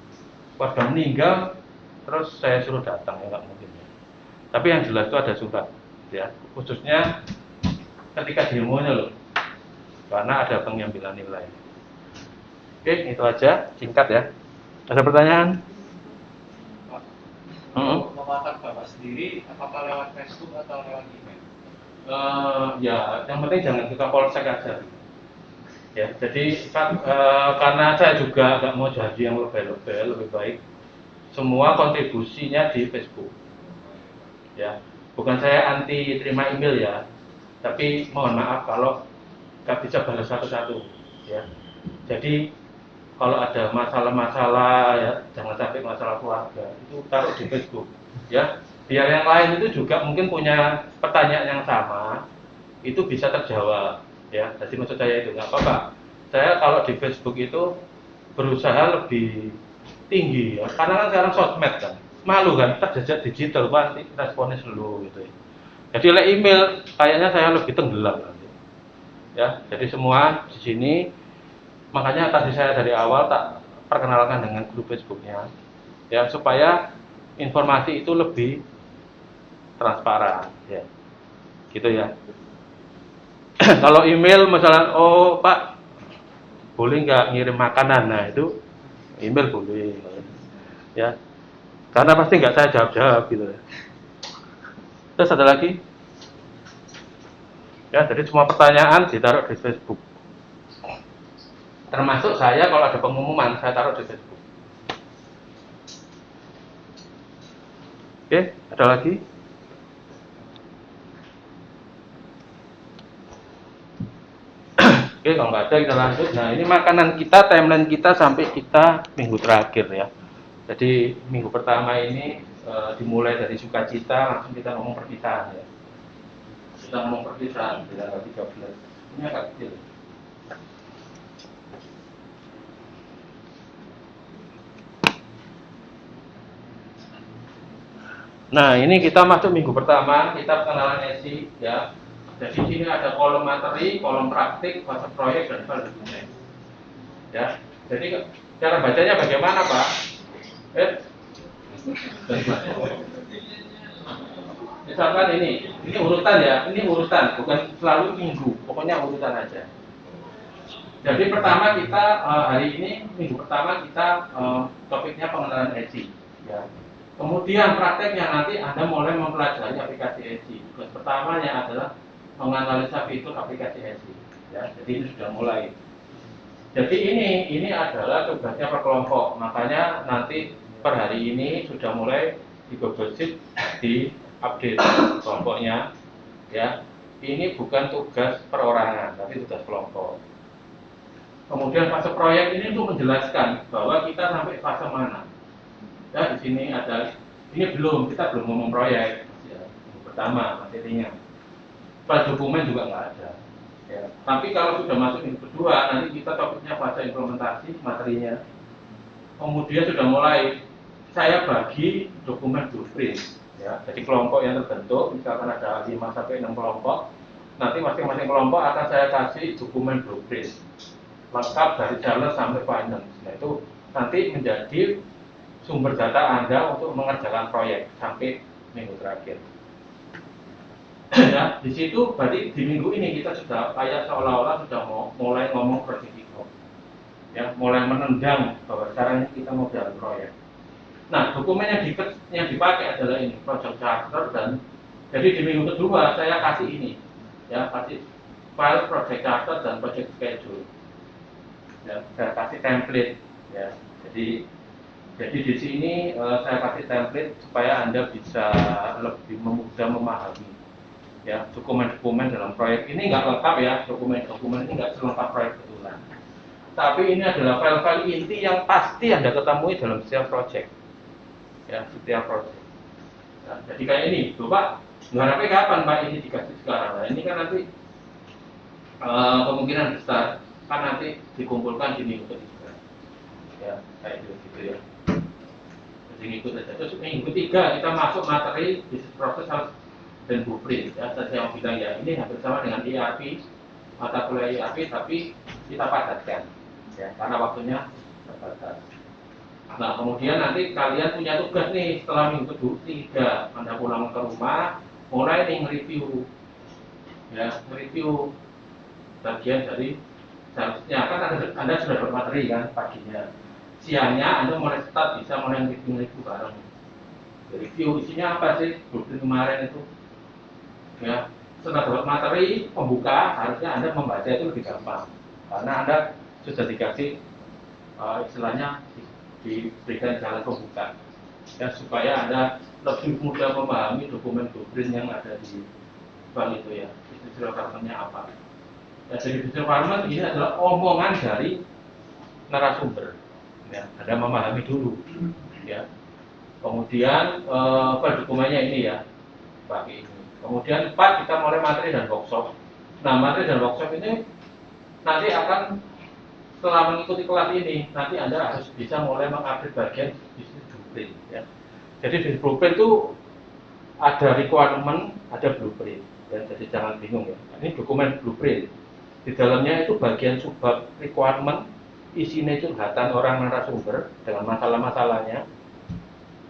warga meninggal terus saya suruh datang ya nggak mungkin ya. Tapi yang jelas itu ada surat ya, khususnya ketika demonya loh, karena ada pengambilan nilai. Oke, itu aja singkat ya. Ada pertanyaan? Memasang Bapak sendiri, apakah lewat Facebook atau lewat email? Ya, yang penting jangan ke polsek aja. Ya, jadi karena saya juga nggak mau jadi yang lebih baik semua kontribusinya di Facebook. Ya, bukan saya anti terima email ya, tapi mohon maaf kalau nggak bisa balas satu-satu. Ya, jadi kalau ada masalah-masalah ya, jangan sampai masalah keluarga itu taruh di Facebook ya, biar yang lain itu juga mungkin punya pertanyaan yang sama itu bisa terjawab ya. Jadi maksud saya itu nggak apa-apa, saya kalau di Facebook itu berusaha lebih tinggi ya, karena kan sekarang sosmed kan malu kan, terjejak digital nanti responnya slow gitu ya. Jadi oleh email kayaknya saya lebih tenggelam nanti ya. Jadi semua di sini, makanya tadi saya dari awal tak perkenalkan dengan grup Facebooknya ya, supaya informasi itu lebih transparan, ya, gitu ya. Kalau email misalnya, oh Pak, boleh nggak ngirim makanan? Nah itu email boleh, ya, karena pasti nggak saya jawab gitu. Terus ada lagi, ya, jadi semua pertanyaan ditaruh di Facebook. Termasuk saya kalau ada pengumuman saya taruh di Facebook. Oke, ada lagi? Oke, kalau nggak ada kita lanjut. Nah, ini makanan kita, timeline kita sampai kita minggu terakhir ya. Jadi minggu pertama ini dimulai dari sukacita, langsung kita ngomong perpisahan ya. Kita ngomong perpisahan di tanggal 13. Ini agak kecil. Nah, ini kita masuk minggu pertama, kita pengenalan ESI ya. Jadi sini ada kolom materi, kolom praktik, fase proyek dan fase dokumen. Ya. Jadi cara bacanya bagaimana, Pak? Misalkan ini urutan ya, ini urutan, bukan selalu minggu, pokoknya urutan aja. Jadi pertama kita hari ini minggu pertama kita topiknya pengenalan ESI. Ya. Kemudian prakteknya nanti Anda mulai mempelajari aplikasi ESI. Tugas pertamanya adalah menganalisa fitur aplikasi ESI. Ya, jadi ini sudah mulai. Jadi ini adalah tugasnya per kelompok. Makanya nanti per hari ini sudah mulai di Google Sheet di update kelompoknya. Ya, ini bukan tugas perorangan, tapi tugas kelompok. Kemudian fase proyek ini untuk menjelaskan bahwa kita sampai fase mana. Ya, di sini ada, ini kita belum ngomong proyek, ya, pertama materinya. File dokumen juga nggak ada. Ya. Tapi kalau sudah masuk minggu kedua, nanti kita topiknya fase implementasi materinya. Kemudian sudah mulai saya bagi dokumen blueprint. Ya. Jadi kelompok yang terbentuk, misalkan ada 5 sampai 6 kelompok, nanti masing-masing kelompok akan saya kasih dokumen blueprint lengkap dari jalan sampai finance. Nah itu nanti menjadi sumber data Anda untuk mengerjakan proyek sampai minggu terakhir. Ya, di situ berarti di minggu ini kita sudah kayak seolah-olah sudah mulai ngomong project kick-off. Ya, mulai menendang bahwa sekarang kita mau jalan proyek. Nah, dokumen yang dipakai adalah ini, project charter, dan jadi di minggu kedua saya kasih ini. Ya, kasih file project charter dan project schedule. Ya, saya kasih template. Ya, jadi di sini saya kasih template supaya Anda bisa lebih mudah memahami ya dokumen-dokumen dalam proyek ini nggak lengkap ya, dokumen-dokumen ini nggak selengkap proyek betulan. Tapi ini adalah file-file inti yang pasti Anda ketemui dalam setiap proyek. Ya, setiap proyek. Nah, jadi kayak ini, Bapak, mengharapkan kapan Pak ini dikasih sekarang? Nah, ini kan nanti kemungkinan besar kan nanti dikumpulkan di minggu ketiga. Ya, kayak gitu ya. Minggu saja. Terus minggu ketiga kita masuk materi bisnis proses dan blueprint. Ya, saya yang bilang ya ini hampir sama dengan ERP, mata kuliah ERP, tapi kita padatkan, ya, karena waktunya terbatas. Nah, kemudian nanti kalian punya tugas nih setelah minggu ketiga, Anda pulang ke rumah, mulai nih nge-review, ya, nge-review bagian dari seharusnya kan Anda sudah bermateri kan paginya. Siangnya Anda mulai start bisa mulai review bareng. Review isinya apa sih? Blueprint kemarin itu. Ya, setelah dapat materi pembuka harusnya Anda membaca itu lebih gampang. Karena Anda sudah dikasih istilahnya diberikan jalan pembuka. Ya, supaya Anda lebih mudah memahami dokumen blueprint yang ada di bank itu ya. Istilah requirement-nya apa. Ya, jadi business requirement ini adalah omongan dari narasumber. Ya, Anda memahami dulu, ya. Kemudian dokumennya ini ya, pakai ini. Kemudian 4 kita mulai materi dan workshop. Nah, materi dan workshop ini nanti akan setelah mengikuti kelas ini, nanti Anda harus bisa mulai mengupdate bagian bisnis blueprint. Ya. Jadi bisnis blueprint itu ada requirement, ada blueprint. Ya, jadi jangan bingung ya. Ini dokumen blueprint. Di dalamnya itu bagian subbab requirement. Isinya curhatan orang narasumber dengan masalah-masalahnya.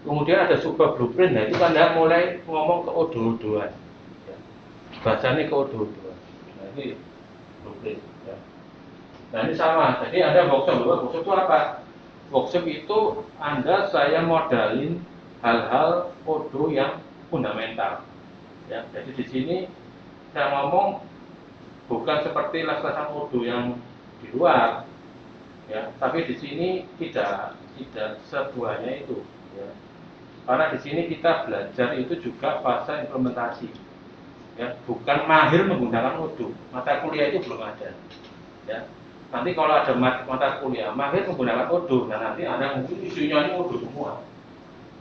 Kemudian ada sebuah blueprint, nah itu Anda mulai ngomong ke odo-odoan. Ya. Bahasanya ke odo-odoan. Nah ini blueprint. Ya. Nah ini sama, jadi ada workshop. Workshop itu apa? Workshop itu saya modalin hal-hal odo yang fundamental. Ya, jadi di sini saya ngomong bukan seperti les-lesan odo yang di luar, ya, tapi di sini tidak semuanya itu. Ya. Karena di sini kita belajar itu juga fase implementasi, ya, bukan mahir menggunakan Odoo. Mata kuliah itu belum ada, ya. Nanti kalau ada mata kuliah mahir menggunakan Odoo, nah nanti ada mungkin isunya ini Odoo semua,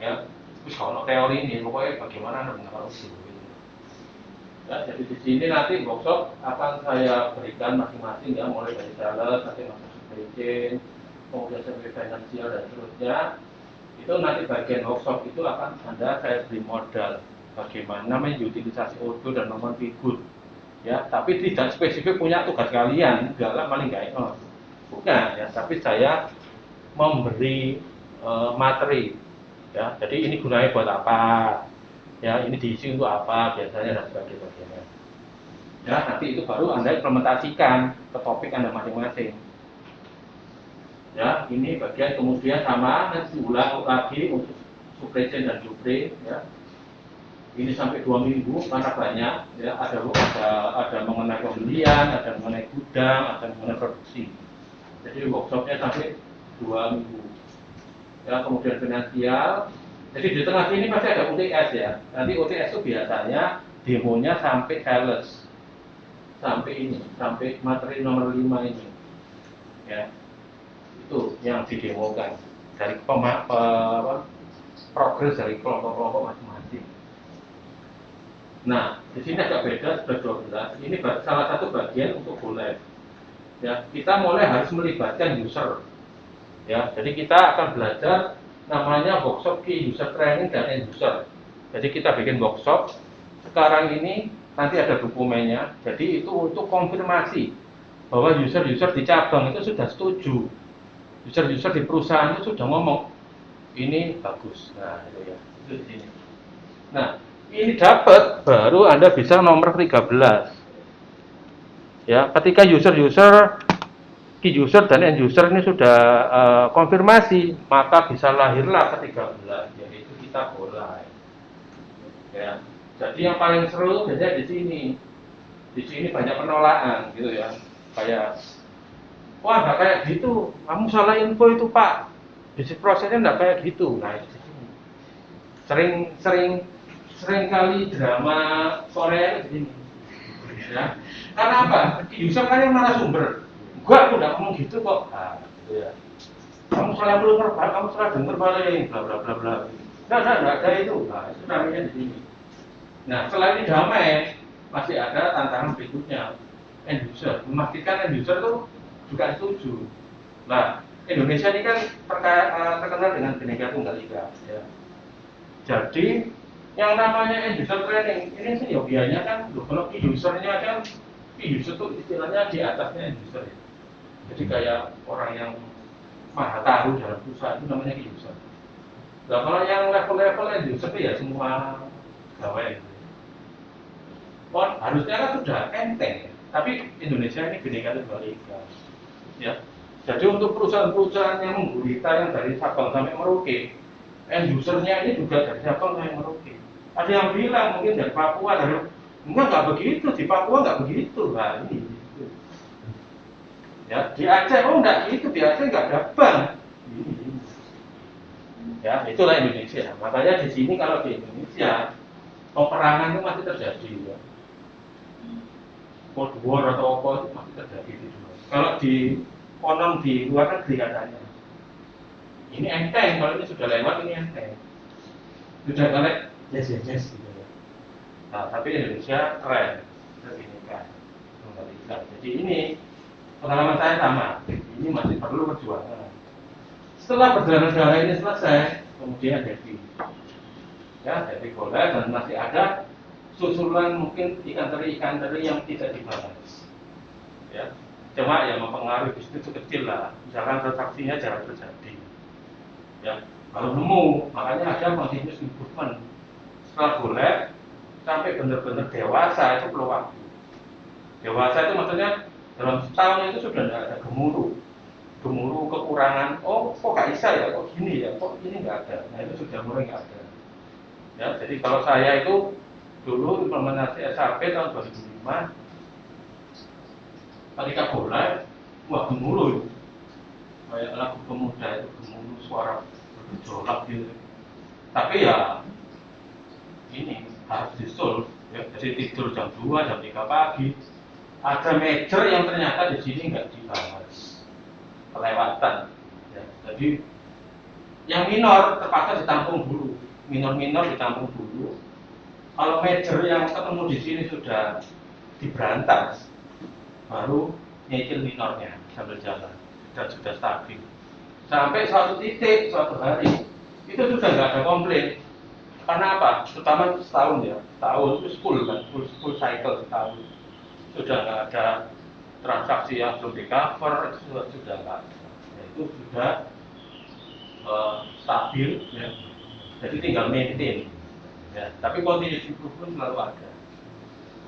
ya. Terus kalau teori ini, pokoknya bagaimana menggunakan Odoo. Ya, jadi di sini nanti workshop akan saya berikan masing-masing, ya, mulai dari sales, nanti masuk supply chain, kemudian sampai finansial dan seterusnya. Itu nanti bagian workshop itu akan saya beri modal bagaimana mengutilisasi Odoo dan nomor figur, ya, tapi tidak spesifik punya tugas kalian, enggak lah, paling enggak itu bukan, ya, tapi saya memberi materi, ya, jadi ini gunanya buat apa, ya, ini diisi untuk apa biasanya dan sebagainya, ya, nanti itu baru Anda implementasikan ke topik Anda masing-masing. Ya, ini bagian kemudian sama nanti diulang lagi untuk supply chain dan blueprint, ya. Ini sampai 2 minggu karena banyak, ya, ada mengenai pembelian, ada mengenai gudang, ada mengenai produksi. Jadi workshopnya sampai 2 minggu. Ya, kemudian finansial. Jadi di tengah sini pasti ada UTS, ya. Nanti UTS itu biasanya demonya sampai sales, sampai materi nomor 5 ini, ya. Itu yang didemokan dari progres dari kelompok-kelompok masing-masing. Nah, di sini agak beda, sudah 12. Ini salah satu bagian untuk go live. Ya, kita mulai harus melibatkan user. Ya, jadi kita akan belajar namanya workshop key user training dan end user. Jadi kita bikin workshop. Sekarang ini nanti ada dokumennya. Jadi itu untuk konfirmasi bahwa user-user di cabang itu sudah setuju. User-user di perusahaan itu sudah ngomong ini bagus. Nah, itu ya. Itu di sini. Nah, ini dapat baru Anda bisa nomor 13. Ya, ketika key user dan end user ini sudah konfirmasi, maka bisa lahirlah ke-13, yaitu kita go live. Ya. Jadi yang paling seru biasanya di sini. Di sini banyak penolakan gitu, ya. Kayak, wah, nggak kayak gitu, kamu salah info itu, Pak. Bisnis prosesnya nggak kayak gitu. Nah, itu sering kali drama Korea itu begini, ya. Karena apa? User kan yang narasumber. Aku nggak ngomong gitu kok. Nah, gitu, ya. Kamu salah dengar, kamu salah dengar paling, bla bla bla bla. Nggak ada itu. Nah, itu namanya di sini. Nah, selain ini damai, masih ada tantangan berikutnya. End user, memastikan end user itu juga setuju. Nah, Indonesia ini kan terkenal dengan Bhinneka Tunggal Ika, ya. Jadi yang namanya end user training ini sih yogianya kan, kalau key usernya kan, key user itu istilahnya di atasnya end user, ya. Jadi kayak orang yang maha tahu dalam perusahaan itu namanya key user. Nah, kalau yang level-level end user itu ya semua gawe. Harusnya kan sudah enteng, ya. Tapi Indonesia ini Bhinneka Tunggal Ika, ya. Jadi untuk perusahaan-perusahaan yang menggurita yang dari Sabang sampai Merauke, end usernya ini juga dari Sabang sampai Merauke. Ada yang bilang mungkin dari Papua, nggak begitu, di Papua nggak begitu. Nah, ini gitu. Ya, di Aceh nggak gitu, di Aceh nggak ada bank. Ya, itulah Indonesia. Makanya di sini kalau di Indonesia peperangan itu masih terjadi, ya. Cold War atau apa itu masih terjadi di luar. Kalau di konon di luar negeri katanya ini enteng, kalau ini sudah lewat ini enteng, sudah kalian yes gitu, ya. Nah, tapi Indonesia keren, Bhinneka Tunggal Ika. Jadi ini pengalaman saya sama, ini masih perlu perjuangan. Setelah perjalanan ini selesai, kemudian jadi boleh, dan masih ada susulan mungkin ikan teri yang tidak dibahas, ya. Cuma yang mempengaruhi bisnis itu kecil lah, misalkan transaksinya jarang terjadi, ya. baru nemu. Makanya ada continuous improvement. Setelah boleh sampai benar-benar dewasa itu perlu waktu. Dewasa itu maksudnya dalam setahun itu sudah tidak ada gemuruh kekurangan. Oh, kok nggak bisa ya, kok gini ya, kok ini nggak ada. Nah, itu sudah mulai nggak ada. Ya, jadi kalau saya itu dulu implementasi SAP tahun 2005, ketika mulai, wah gemuruh itu. Kayak lagu pemuda itu gemuruh, suara bergejolak gitu. Tapi ya ini harus disolve. Ya, jadi tidur jam 2, jam 3 pagi. Ada major yang ternyata di sini nggak dibahas, kelewatan. Ya, jadi yang minor terpaksa ditampung dulu, minor-minor ditampung dulu. Kalau major yang ketemu di sini sudah diberantas, baru nyicil minornya sambil jalan dan sudah stabil. Sampai suatu titik, suatu hari itu sudah nggak ada komplain. Karena apa? Terutama setahun ya, setahun itu full kan, full cycle setahun. Sudah nggak ada transaksi yang belum di cover, itu sudah nggak ada. Ya, itu sudah stabil ya. Jadi tinggal maintain ya. Tapi continuous improvement selalu ada.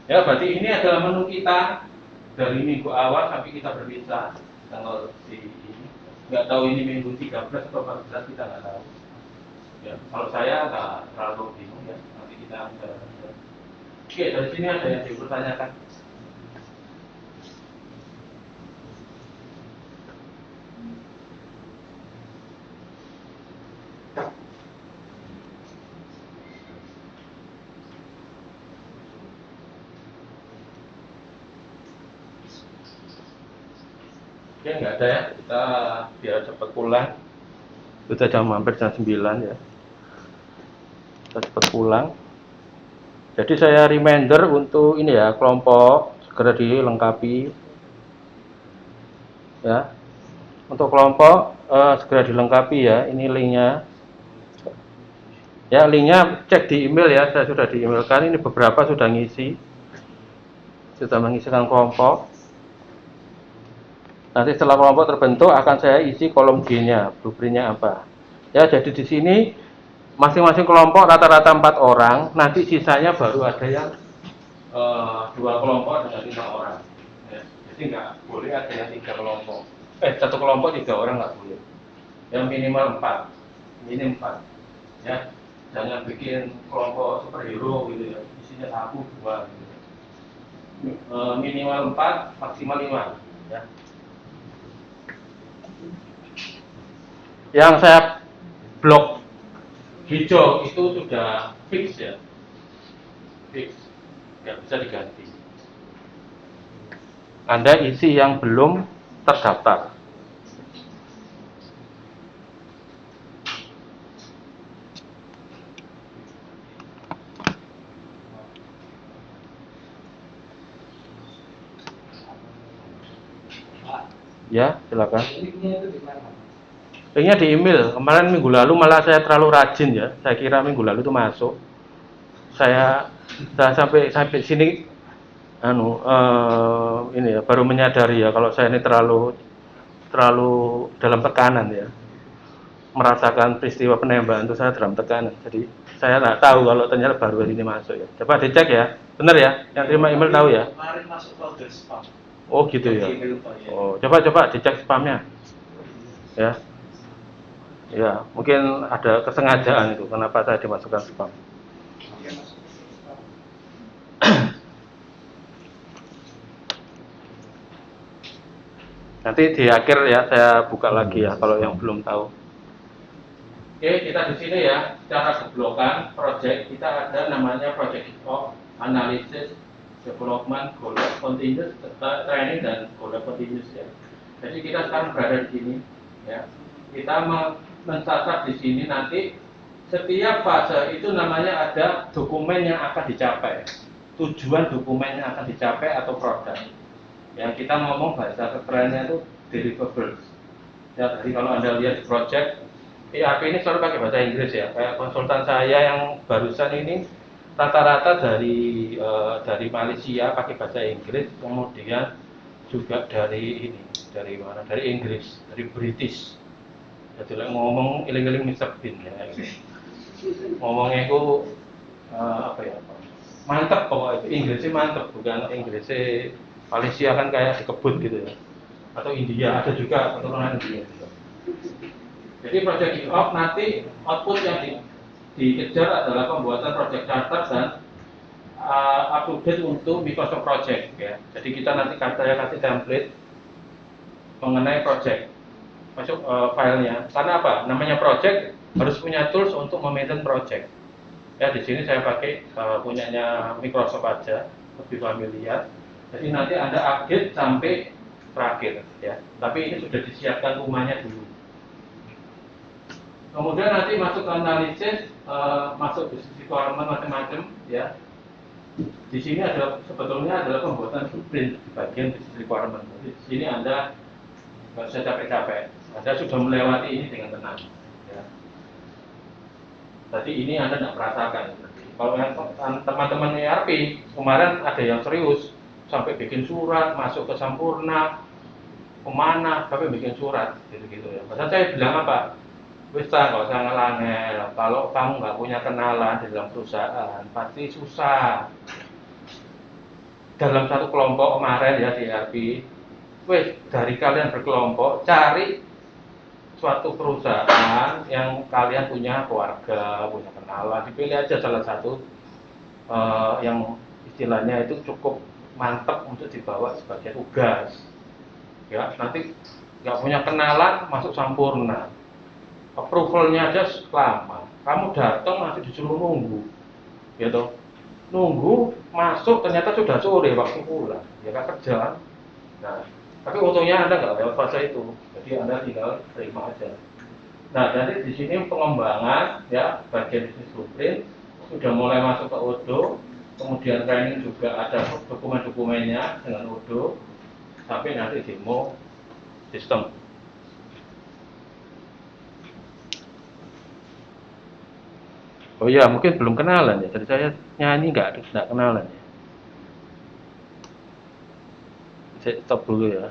Ya, berarti ini adalah menu kita dari minggu awal sampai kita berpisah tanggal ini. Nggak tahu ini minggu 13 atau 14, kita nggak tahu. Ya, kalau saya nggak terlalu bingung ya. Nanti kita Oke, dari sini ada yang dipertanyakan. Oke, nggak ada ya. Kita biar cepat pulang. Sudah hampir jam 9 ya. Kita cepat pulang. Jadi saya reminder untuk ini ya, kelompok segera dilengkapi. Ya. Untuk kelompok segera dilengkapi ya. Ini linknya. Ya, linknya cek di email ya. Saya sudah di emailkan. Ini beberapa sudah ngisi. Sudah mengisikan kelompok. Nanti setelah kelompok terbentuk akan saya isi kolom G-nya, blueprint-nya apa. Ya, jadi di sini masing-masing kelompok rata-rata 4 orang, nanti sisanya baru ada yang 2 kelompok dengan 5 orang. Ya, jadi nggak boleh ada yang 3 kelompok. 1 kelompok 3 orang nggak boleh. Yang minimal 4, ini 4. Ya, jangan bikin kelompok superhero gitu ya, isinya 1, 2 gitu. Minimal 4, maksimal 5. Ya. Yang saya blok hijau itu sudah fix ya, fix, nggak bisa diganti. Anda isi yang belum terdaftar. Ya, silakan. Linknya di email. Kemarin minggu lalu malah saya terlalu rajin ya. Saya kira minggu lalu itu masuk. Saya sampai sini ini ya, baru menyadari ya kalau saya ini terlalu dalam tekanan ya. Merasakan peristiwa penembakan itu saya dalam tekanan. Jadi saya nggak tahu kalau ternyata baru hari ini masuk ya. Coba dicek ya. Benar ya? Yang terima email tahu ya? Kemarin masuk folder spam. Oh gitu ya. Oh, coba dicek spamnya. Ya. Ya, mungkin ada kesengajaan itu kenapa saya dimasukkan spam. Nanti di akhir ya saya buka lagi ya kalau yang belum tahu. Oke, kita di sini ya cara keblokan project kita ada namanya project kick-off, analysis, development, goal continuous, training dan goal continuous ya. Jadi kita sekarang berada di sini ya. Kita mencatat di sini nanti setiap fase itu namanya ada dokumen yang akan dicapai, tujuan dokumen yang akan dicapai atau produk. Yang kita ngomong bahasa kerennya itu deliverables. Ya, jadi kalau Anda lihat di project ERP ini selalu pakai bahasa Inggris ya. Kayak konsultan saya yang barusan ini rata-rata dari Malaysia pakai bahasa Inggris, kemudian juga dari mana? Dari Inggris, dari British. Jadi lek ngomong eling-eling Mr. Bean ya. Ngomongnya itu apa ya? Mantep pokoknya itu Inggrisnya mantep, bukan Inggrisnya Malaysia kan kayak dikebut gitu ya. Atau India ada juga keturunan India. Jadi project kick-off nanti output yang dikejar adalah pembuatan project charter dan up to date untuk Microsoft Project ya. Jadi kita nanti saya kasih template mengenai project masuk filenya. Karena apa? Namanya project harus punya tools untuk memaintain project. Ya di sini saya pakai punyanya Microsoft aja, lebih familiar. Jadi nanti Anda update sampai terakhir ya. Tapi ini sudah disiapkan rumahnya dulu. Kemudian nanti masuk ke analisis, masuk business requirement macam-macam ya. Di sini sebetulnya adalah pembuatan blueprint di bagian business requirement. Jadi di sini Anda nggak usah capek-capek. Anda sudah melewati ini dengan tenang. Ya. Tadi ini Anda tidak merasakan. Kalau yang teman-teman ERP kemarin ada yang serius sampai bikin surat, masuk ke Sampurna, kemana, tapi bikin surat, gitu-gitu ya. Padahal saya bilang apa? Wis nggak usah ngelangel. Kalau kamu nggak punya kenalan di dalam perusahaan, pasti susah. Dalam satu kelompok kemarin ya di ERP, wis dari kalian berkelompok cari suatu perusahaan yang kalian punya keluarga, punya kenalan, dipilih aja salah satu yang istilahnya itu cukup mantap untuk dibawa sebagai tugas. Ya, nanti nggak punya kenalan masuk Sampurna, approvalnya aja lama. Kamu datang masih disuruh nunggu, gitu. Nunggu masuk ternyata sudah sore waktu pulang, ya kan kerja. Nah, tapi untungnya Anda nggak lewat fase itu, jadi Anda tinggal terima aja. Nah, jadi di sini pengembangan ya bagian bisnis blueprint sudah mulai masuk ke Odoo, kemudian training juga ada dokumen-dokumennya dengan Odoo, sampai nanti demo sistem. Oh iya, mungkin belum kenalan ya. Tadi saya nyanyi nggak kenalan ya. Saya stop dulu ya.